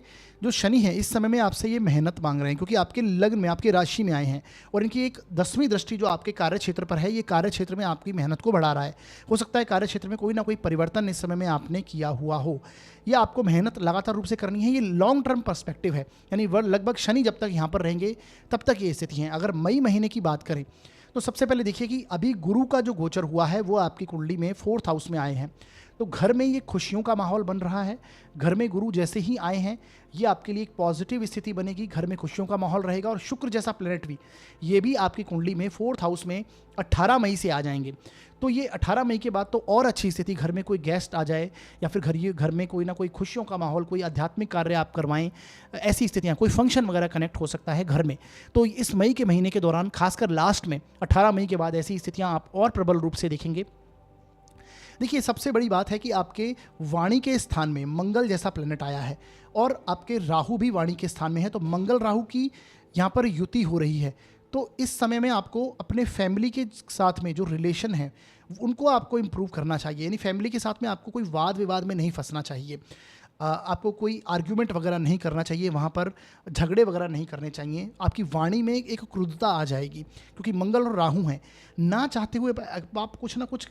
जो शनि है इस समय में आपसे ये मेहनत मांग रहे हैं, क्योंकि आपके लग्न में, आपकी राशि में आए हैं, और इनकी एक 10वीं दृष्टि जो आपके कार्य क्षेत्र पर है, ये कार्य क्षेत्र में आपकी मेहनत को बढ़ा रहा है। हो सकता है कार्य क्षेत्र में कोई ना कोई परिवर्तन इस समय में आपने किया हुआ हो, या आपको मेहनत लगातार रूप से करनी है। ये लॉन्ग टर्म पर्सपेक्टिव है, यानी लगभग शनि जब तक यहाँ पर रहेंगे तब तक ये स्थिति है। अगर मई महीने की बात करें तो सबसे पहले देखिए कि अभी गुरु का जो गोचर हुआ है वो आपकी कुंडली में 4th हाउस में आए हैं, तो घर में ये खुशियों का माहौल बन रहा है। घर में गुरु जैसे ही आए हैं ये आपके लिए एक पॉजिटिव स्थिति बनेगी, घर में खुशियों का माहौल रहेगा। और शुक्र जैसा प्लैनेट भी, ये भी आपकी कुंडली में 4th हाउस में 18 मई से आ जाएंगे। तो ये 18 मई के बाद तो और अच्छी स्थिति, घर में कोई गेस्ट आ जाए या फिर घर में कोई ना कोई खुशियों का माहौल, कोई आध्यात्मिक कार्य आप करवाएं, ऐसी स्थितियाँ, कोई फंक्शन वगैरह कनेक्ट हो सकता है घर में। तो इस मई के महीने के दौरान, खासकर लास्ट में 18 मई के बाद, ऐसी स्थितियाँ आप और प्रबल रूप से देखेंगे। देखिए, सबसे बड़ी बात है कि आपके वाणी के स्थान में मंगल जैसा प्लैनेट आया है और आपके राहु भी वाणी के स्थान में है, तो मंगल राहु की यहाँ पर युति हो रही है। तो इस समय में आपको अपने फैमिली के साथ में जो रिलेशन है उनको आपको इम्प्रूव करना चाहिए, यानी फैमिली के साथ में आपको कोई वाद विवाद में नहीं फंसना चाहिए, आपको कोई आर्ग्यूमेंट वगैरह नहीं करना चाहिए, वहाँ पर झगड़े वगैरह नहीं करने चाहिए। आपकी वाणी में एक क्रूरता आ जाएगी, क्योंकि मंगल और राहु हैं। ना चाहते हुए आप कुछ ना कुछ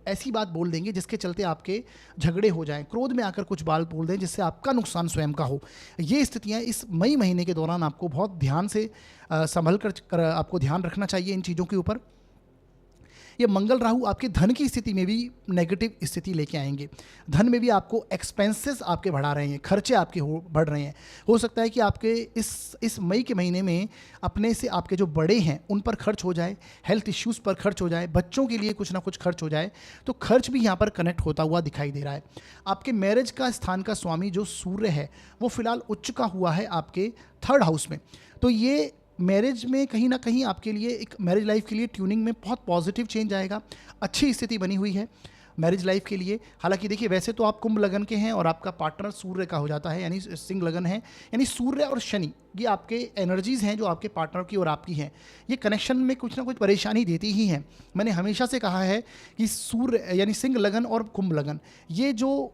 ऐसी बात बोल देंगे जिसके चलते आपके झगड़े हो जाएं, क्रोध में आकर कुछ बात बोल दें जिससे आपका नुकसान स्वयं का हो। ये स्थितियाँ इस मई महीने के दौरान आपको बहुत ध्यान से संभल कर आपको ध्यान रखना चाहिए इन चीज़ों के ऊपर। ये मंगल राहु आपके धन की स्थिति में भी नेगेटिव स्थिति लेके आएंगे। धन में भी आपको एक्सपेंसेस आपके बढ़ा रहे हैं, खर्चे आपके बढ़ रहे हैं। हो सकता है कि आपके इस मई के महीने में अपने से आपके जो बड़े हैं उन पर खर्च हो जाए, हेल्थ इश्यूज़ पर खर्च हो जाए, बच्चों के लिए कुछ ना कुछ खर्च हो जाए, तो खर्च भी यहाँ पर कनेक्ट होता हुआ दिखाई दे रहा है। आपके मैरिज का स्थान का स्वामी जो सूर्य है वो फिलहाल उच्च का हुआ है आपके 3rd हाउस में, तो ये मैरिज में कहीं ना कहीं आपके लिए, एक मैरिज लाइफ के लिए ट्यूनिंग में बहुत पॉजिटिव चेंज आएगा। अच्छी स्थिति बनी हुई है मैरिज लाइफ के लिए। हालांकि देखिए, वैसे तो आप कुंभ लगन के हैं और आपका पार्टनर सूर्य का हो जाता है, यानी सिंह लगन है, यानी सूर्य और शनि ये आपके एनर्जीज़ हैं जो आपके पार्टनर की और आपकी हैं। ये कनेक्शन में कुछ ना कुछ परेशानी देती ही हैं। मैंने हमेशा से कहा है कि सूर्य यानी सिंह लगन और कुंभ लगन, ये जो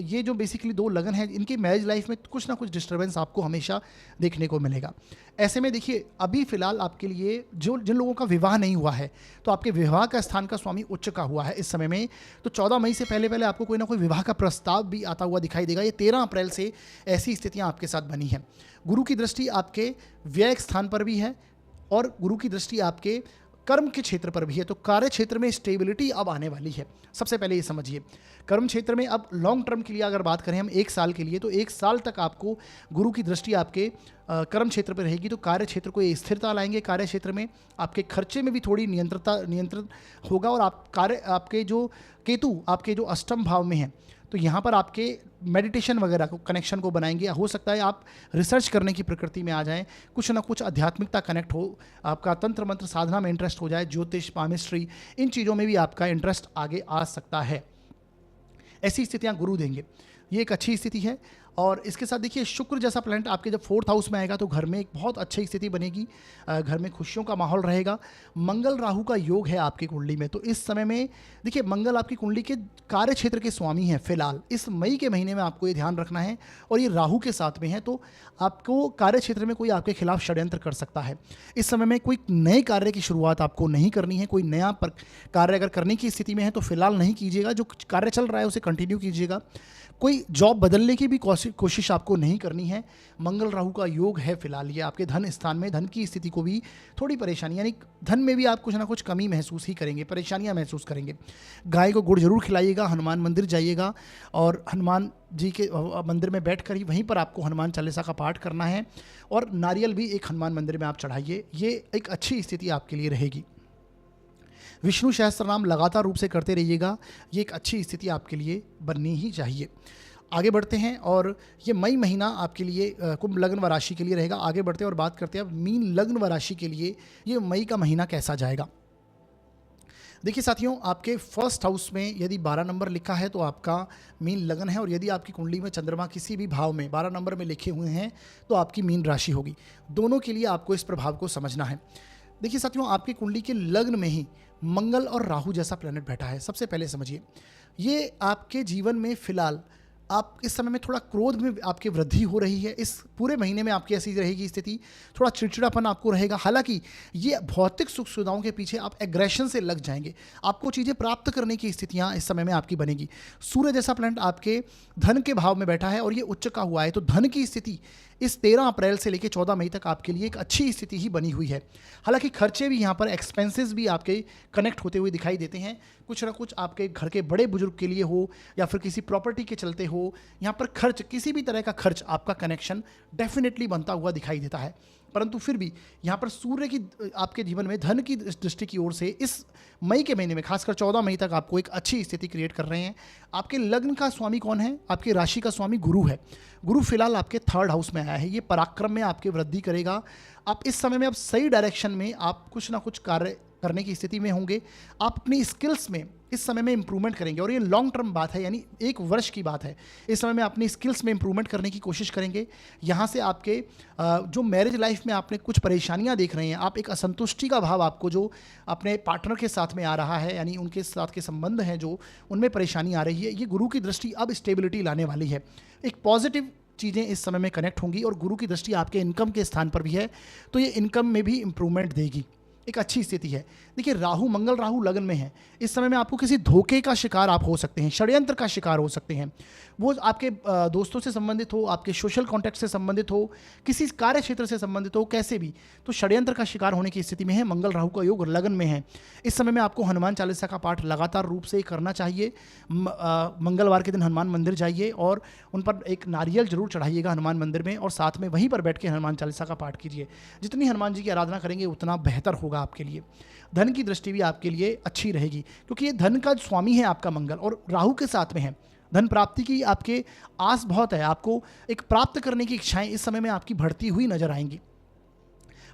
ये जो बेसिकली दो लगन है, इनकी मैरिज लाइफ में कुछ ना कुछ डिस्टर्बेंस आपको हमेशा देखने को मिलेगा। ऐसे में देखिए, अभी फिलहाल आपके लिए जिन लोगों का विवाह नहीं हुआ है, तो आपके विवाह का स्थान का स्वामी उच्च का हुआ है इस समय में, तो 14 मई से पहले पहले आपको कोई ना कोई विवाह का प्रस्ताव भी आता हुआ दिखाई देगा। ये 13 अप्रैल से ऐसी स्थितियाँ आपके साथ बनी हैं। गुरु की दृष्टि आपके व्यय स्थान पर भी है और गुरु की दृष्टि आपके कर्म के क्षेत्र पर भी है, तो कार्य क्षेत्र में स्टेबिलिटी अब आने वाली है। सबसे पहले ये समझिए, कर्म क्षेत्र में अब लॉन्ग टर्म के लिए अगर बात करें हम 1 साल के लिए, तो 1 साल तक आपको गुरु की दृष्टि आपके कर्म क्षेत्र पर रहेगी, तो कार्य क्षेत्र को ये स्थिरता लाएंगे। कार्य क्षेत्र में आपके खर्चे में भी थोड़ी नियंत्रण होगा और आपके जो केतु आपके जो अष्टम भाव में है, तो यहाँ पर आपके मेडिटेशन वगैरह को कनेक्शन को बनाएंगे। हो सकता है आप रिसर्च करने की प्रकृति में आ जाएं, कुछ ना कुछ आध्यात्मिकता कनेक्ट हो, आपका तंत्र मंत्र साधना में इंटरेस्ट हो जाए, ज्योतिष पामिस्ट्री इन चीज़ों में भी आपका इंटरेस्ट आगे आ सकता है। ऐसी स्थितियाँ गुरु देंगे, ये एक अच्छी स्थिति है। और इसके साथ देखिए, शुक्र जैसा प्लैनेट आपके जब 4th हाउस में आएगा तो घर में एक बहुत अच्छी स्थिति बनेगी, घर में खुशियों का माहौल रहेगा। मंगल राहु का योग है आपकी कुंडली में, तो इस समय में देखिए मंगल आपकी कुंडली के कार्य क्षेत्र के स्वामी हैं। फिलहाल इस मई के महीने में आपको ये ध्यान रखना है, और ये राहु के साथ में है, तो आपको कार्य क्षेत्र में कोई आपके खिलाफ षड्यंत्र कर सकता है। इस समय में कोई नए कार्य की शुरुआत आपको नहीं करनी है। कोई नया कार्य अगर करने की स्थिति में है तो फिलहाल नहीं कीजिएगा, जो कार्य चल रहा है उसे कंटिन्यू कीजिएगा। कोई जॉब बदलने की भी कोशिश आपको नहीं करनी है। मंगल राहु का योग है फिलहाल, ये आपके धन स्थान में धन की स्थिति को भी थोड़ी परेशानी, यानी धन में भी आप कुछ ना कुछ कमी महसूस ही करेंगे, परेशानियां महसूस करेंगे। गाय को गुड़ जरूर खिलाइएगा, हनुमान मंदिर जाइएगा और हनुमान जी के मंदिर में बैठ कर ही वहीं पर आपको हनुमान चालीसा का पाठ करना है, और नारियल भी एक हनुमान मंदिर में आप चढ़ाइए। ये एक अच्छी स्थिति आपके लिए रहेगी। विष्णु सहस्त्र नाम लगातार रूप से करते रहिएगा, ये एक अच्छी स्थिति आपके लिए बननी ही चाहिए। आगे बढ़ते हैं, और ये मई महीना आपके लिए कुंभ लग्न व राशि के लिए रहेगा। आगे बढ़ते हैं और बात करते हैं अब मीन लग्न व राशि के लिए ये मई का महीना कैसा जाएगा। देखिए साथियों, आपके 1st हाउस में यदि 12 नंबर लिखा है तो आपका मीन लगन है, और यदि आपकी कुंडली में चंद्रमा किसी भी भाव में 12 नंबर में लिखे हुए हैं तो आपकी मीन राशि होगी। दोनों के लिए आपको इस प्रभाव को समझना है। देखिए साथियों, आपकी कुंडली के लग्न में ही मंगल और राहु जैसा प्लैनेट बैठा है। सबसे पहले समझिए, ये आपके जीवन में फिलहाल आप इस समय में थोड़ा क्रोध में आपकी वृद्धि हो रही है। इस पूरे महीने में आपकी ऐसी रहेगी स्थिति, थोड़ा चिड़चिड़ापन आपको रहेगा। हालांकि ये भौतिक सुख सुविधाओं के पीछे आप एग्रेशन से लग जाएंगे, आपको चीज़ें प्राप्त करने की स्थितियां इस समय में आपकी बनेगी। सूर्य जैसा प्लैनेट आपके धन के भाव में बैठा है और ये उच्च का हुआ है, तो धन की स्थिति इस 13 अप्रैल से लेकर 14 मई तक आपके लिए एक अच्छी स्थिति ही बनी हुई है। हालांकि खर्चे भी यहाँ पर, एक्सपेंसेस भी आपके कनेक्ट होते हुए दिखाई देते हैं। कुछ ना कुछ आपके घर के बड़े बुजुर्ग के लिए हो या फिर किसी प्रॉपर्टी के चलते हो, यहाँ पर खर्च, किसी भी तरह का खर्च आपका कनेक्शन डेफिनेटली बनता हुआ दिखाई देता है। परंतु फिर भी यहाँ पर सूर्य की आपके जीवन में धन की दृष्टि की ओर से इस मई के महीने में खासकर 14 मई तक आपको एक अच्छी स्थिति क्रिएट कर रहे हैं। आपके लग्न का स्वामी कौन है? आपकी राशि का स्वामी गुरु है। गुरु फिलहाल आपके 3rd हाउस में आया है, ये पराक्रम में आपकी वृद्धि करेगा। आप इस समय में अब सही डायरेक्शन में आप कुछ ना कुछ कार्य करने की स्थिति में होंगे। आप अपनी स्किल्स में इस समय में इंप्रूवमेंट करेंगे, और ये लॉन्ग टर्म बात है, यानी 1 वर्ष की बात है। इस समय में अपनी स्किल्स में इंप्रूवमेंट करने की कोशिश करेंगे। यहाँ से आपके जो मैरिज लाइफ में आपने कुछ परेशानियाँ देख रहे हैं, आप एक असंतुष्टि का भाव आपको जो अपने पार्टनर के साथ में आ रहा है, यानी उनके साथ के संबंध हैं जो, उनमें परेशानी आ रही है, ये गुरु की दृष्टि अब स्टेबिलिटी लाने वाली है। एक पॉजिटिव चीज़ें इस समय में कनेक्ट होंगी, और गुरु की दृष्टि आपके इनकम के स्थान पर भी है, तो ये इनकम में भी इंप्रूवमेंट देगी। एक अच्छी स्थिति है। देखिए, मंगल राहु लगन में है। इस समय में आपको किसी धोखे का शिकार आप हो सकते हैं, षड्यंत्र का शिकार हो सकते हैं। वो आपके दोस्तों से संबंधित हो, आपके सोशल कॉन्टैक्ट से संबंधित हो, किसी कार्य क्षेत्र से संबंधित हो, कैसे भी, तो षड्यंत्र का शिकार होने की स्थिति में है। मंगल राहु का योग लगन में है। इस समय में आपको हनुमान चालीसा का पाठ लगातार रूप से करना चाहिए। मंगलवार के दिन हनुमान मंदिर जाइए और उन पर एक नारियल जरूर चढ़ाइएगा हनुमान मंदिर में, और साथ में वहीं पर बैठ के हनुमान चालीसा का पाठ कीजिए। जितनी हनुमान जी की आराधना करेंगे उतना बेहतर होगा आपके लिए। धन की दृष्टि भी आपके लिए अच्छी रहेगी, क्योंकि ये धन का स्वामी है आपका मंगल, और राहु के साथ में है। धन प्राप्ति की आपके आस बहुत है, आपको एक प्राप्त करने की इच्छाएं इस समय में आपकी बढ़ती हुई नजर आएंगी।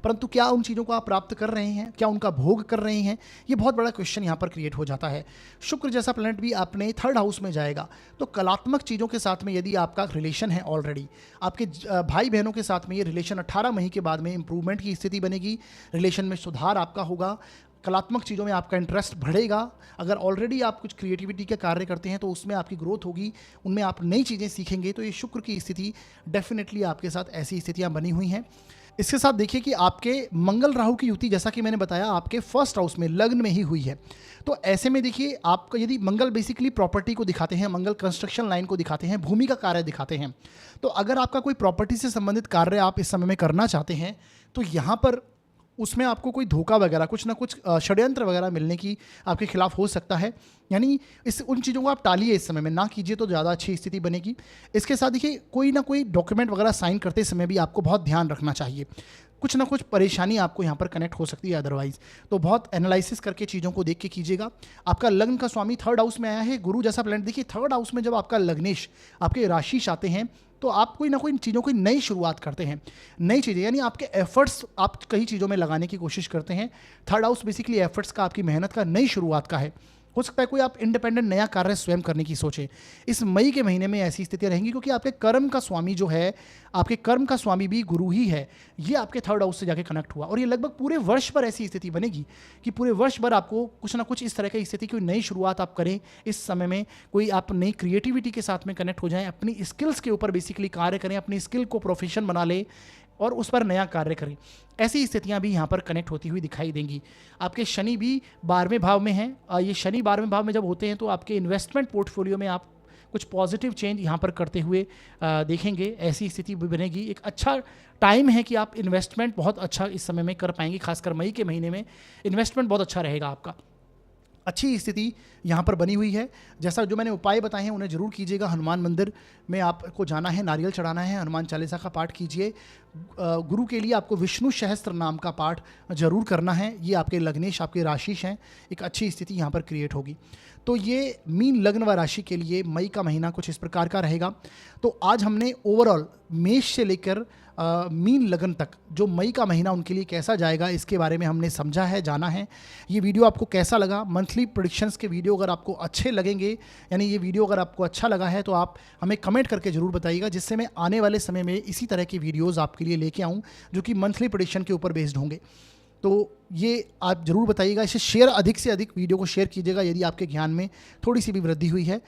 परंतु क्या उन चीज़ों को आप प्राप्त कर रहे हैं, क्या उनका भोग कर रहे हैं, ये बहुत बड़ा क्वेश्चन यहाँ पर क्रिएट हो जाता है। शुक्र जैसा प्लैनेट भी अपने 3rd हाउस में जाएगा, तो कलात्मक चीज़ों के साथ में यदि आपका रिलेशन है ऑलरेडी, आपके भाई बहनों के साथ में ये रिलेशन 18 मई के बाद में इंप्रूवमेंट की स्थिति बनेगी, रिलेशन में सुधार आपका होगा। कलात्मक चीज़ों में आपका इंटरेस्ट बढ़ेगा। अगर ऑलरेडी आप कुछ क्रिएटिविटी के कार्य करते हैं तो उसमें आपकी ग्रोथ होगी, उनमें आप नई चीज़ें सीखेंगे। तो ये शुक्र की स्थिति डेफिनेटली आपके साथ ऐसी स्थितियाँ बनी हुई हैं। इसके साथ देखिए कि आपके मंगल राहु की युति, जैसा कि मैंने बताया, आपके फर्स्ट हाउस में लग्न में ही हुई है। तो ऐसे में देखिए, आपका यदि मंगल बेसिकली प्रॉपर्टी को दिखाते हैं, मंगल कंस्ट्रक्शन लाइन को दिखाते हैं, भूमि का कार्य दिखाते हैं। तो अगर आपका कोई प्रॉपर्टी से संबंधित कार्य आप इस समय में करना चाहते हैं तो यहाँ पर उसमें आपको कोई धोखा वगैरह, कुछ ना कुछ षड्यंत्र वगैरह मिलने की आपके खिलाफ हो सकता है। यानी उन चीज़ों को आप टालिए, इस समय में ना कीजिए तो ज़्यादा अच्छी स्थिति बनेगी। इसके साथ देखिए, कोई ना कोई डॉक्यूमेंट वगैरह साइन करते समय भी आपको बहुत ध्यान रखना चाहिए। कुछ ना कुछ परेशानी आपको यहाँ पर कनेक्ट हो सकती है अदरवाइज। तो बहुत एनालिसिस करके चीज़ों को देख के कीजिएगा। आपका लग्न का स्वामी थर्ड हाउस में आया है, गुरु जैसा प्लैनेट। देखिए, थर्ड हाउस में जब आपका लग्नेश, आपके राशिश आते हैं तो आप कोई ना कोई चीज़ों की नई शुरुआत करते हैं, नई चीज़ें, यानी आपके एफर्ट्स आप कई चीज़ों में लगाने की कोशिश करते हैं। थर्ड हाउस बेसिकली एफर्ट्स का, आपकी मेहनत का, नई शुरुआत का है। हो सकता है कोई आप इंडिपेंडेंट नया कार्य स्वयं करने की सोचें। इस मई के महीने में ऐसी स्थितियां रहेंगी क्योंकि आपके कर्म का स्वामी जो है, आपके कर्म का स्वामी भी गुरु ही है। ये आपके थर्ड हाउस से जाके कनेक्ट हुआ और ये लगभग पूरे वर्ष भर ऐसी स्थिति बनेगी कि पूरे वर्ष भर आपको कुछ ना कुछ इस तरह की स्थिति, कोई नई शुरुआत आप करें इस समय में, कोई आप नई क्रिएटिविटी के साथ में कनेक्ट हो जाएं, अपनी स्किल्स के ऊपर बेसिकली कार्य करें, अपनी स्किल को प्रोफेशन बना लें और उस पर नया कार्य करें। ऐसी स्थितियां भी यहाँ पर कनेक्ट होती हुई दिखाई देंगी। आपके शनि भी 12वें भाव में हैं। ये शनि 12वें भाव में जब होते हैं तो आपके इन्वेस्टमेंट पोर्टफोलियो में आप कुछ पॉजिटिव चेंज यहाँ पर करते हुए देखेंगे। ऐसी स्थिति भी बनेगी। एक अच्छा टाइम है कि आप इन्वेस्टमेंट बहुत अच्छा इस समय में कर पाएंगे। खासकर मई के महीने में इन्वेस्टमेंट बहुत अच्छा रहेगा आपका। अच्छी स्थिति यहाँ पर बनी हुई है। जैसा जो मैंने उपाय बताए हैं उन्हें जरूर कीजिएगा। हनुमान मंदिर में आपको जाना है, नारियल चढ़ाना है, हनुमान चालीसा का पाठ कीजिए। गुरु के लिए आपको विष्णु सहस्त्र नाम का पाठ जरूर करना है। ये आपके लग्नेश, आपके राशिश हैं। एक अच्छी स्थिति यहाँ पर क्रिएट होगी। तो ये मीन लग्न व राशि के लिए मई का महीना कुछ इस प्रकार का रहेगा। तो आज हमने ओवरऑल मेष से लेकर मीन लगन तक जो मई का महीना उनके लिए कैसा जाएगा इसके बारे में हमने समझा है, जाना है। ये वीडियो आपको कैसा लगा? मंथली प्रेडिक्शंस के वीडियो अगर आपको अच्छे लगेंगे, यानी ये वीडियो अगर आपको अच्छा लगा है तो आप हमें कमेंट करके ज़रूर बताइएगा, जिससे मैं आने वाले समय में इसी तरह की वीडियोज़ आपके लिए लेके आऊँ जो कि मंथली प्रेडिक्शन के ऊपर बेस्ड होंगे। तो ये आप ज़रूर बताइएगा। इसे शेयर, अधिक से अधिक वीडियो को शेयर कीजिएगा यदि आपके ज्ञान में थोड़ी सी भी वृद्धि हुई है।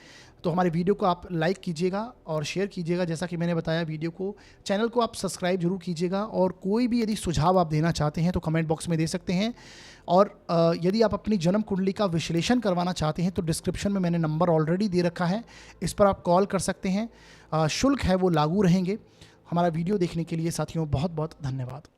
तो हमारे वीडियो को आप लाइक कीजिएगा और शेयर कीजिएगा। जैसा कि मैंने बताया, वीडियो को, चैनल को आप सब्सक्राइब जरूर कीजिएगा। और कोई भी यदि सुझाव आप देना चाहते हैं तो कमेंट बॉक्स में दे सकते हैं। और यदि आप अपनी जन्म कुंडली का विश्लेषण करवाना चाहते हैं तो डिस्क्रिप्शन में मैंने नंबर ऑलरेडी दे रखा है, इस पर आप कॉल कर सकते हैं। शुल्क है वो लागू रहेंगे। हमारा वीडियो देखने के लिए साथियों बहुत बहुत धन्यवाद।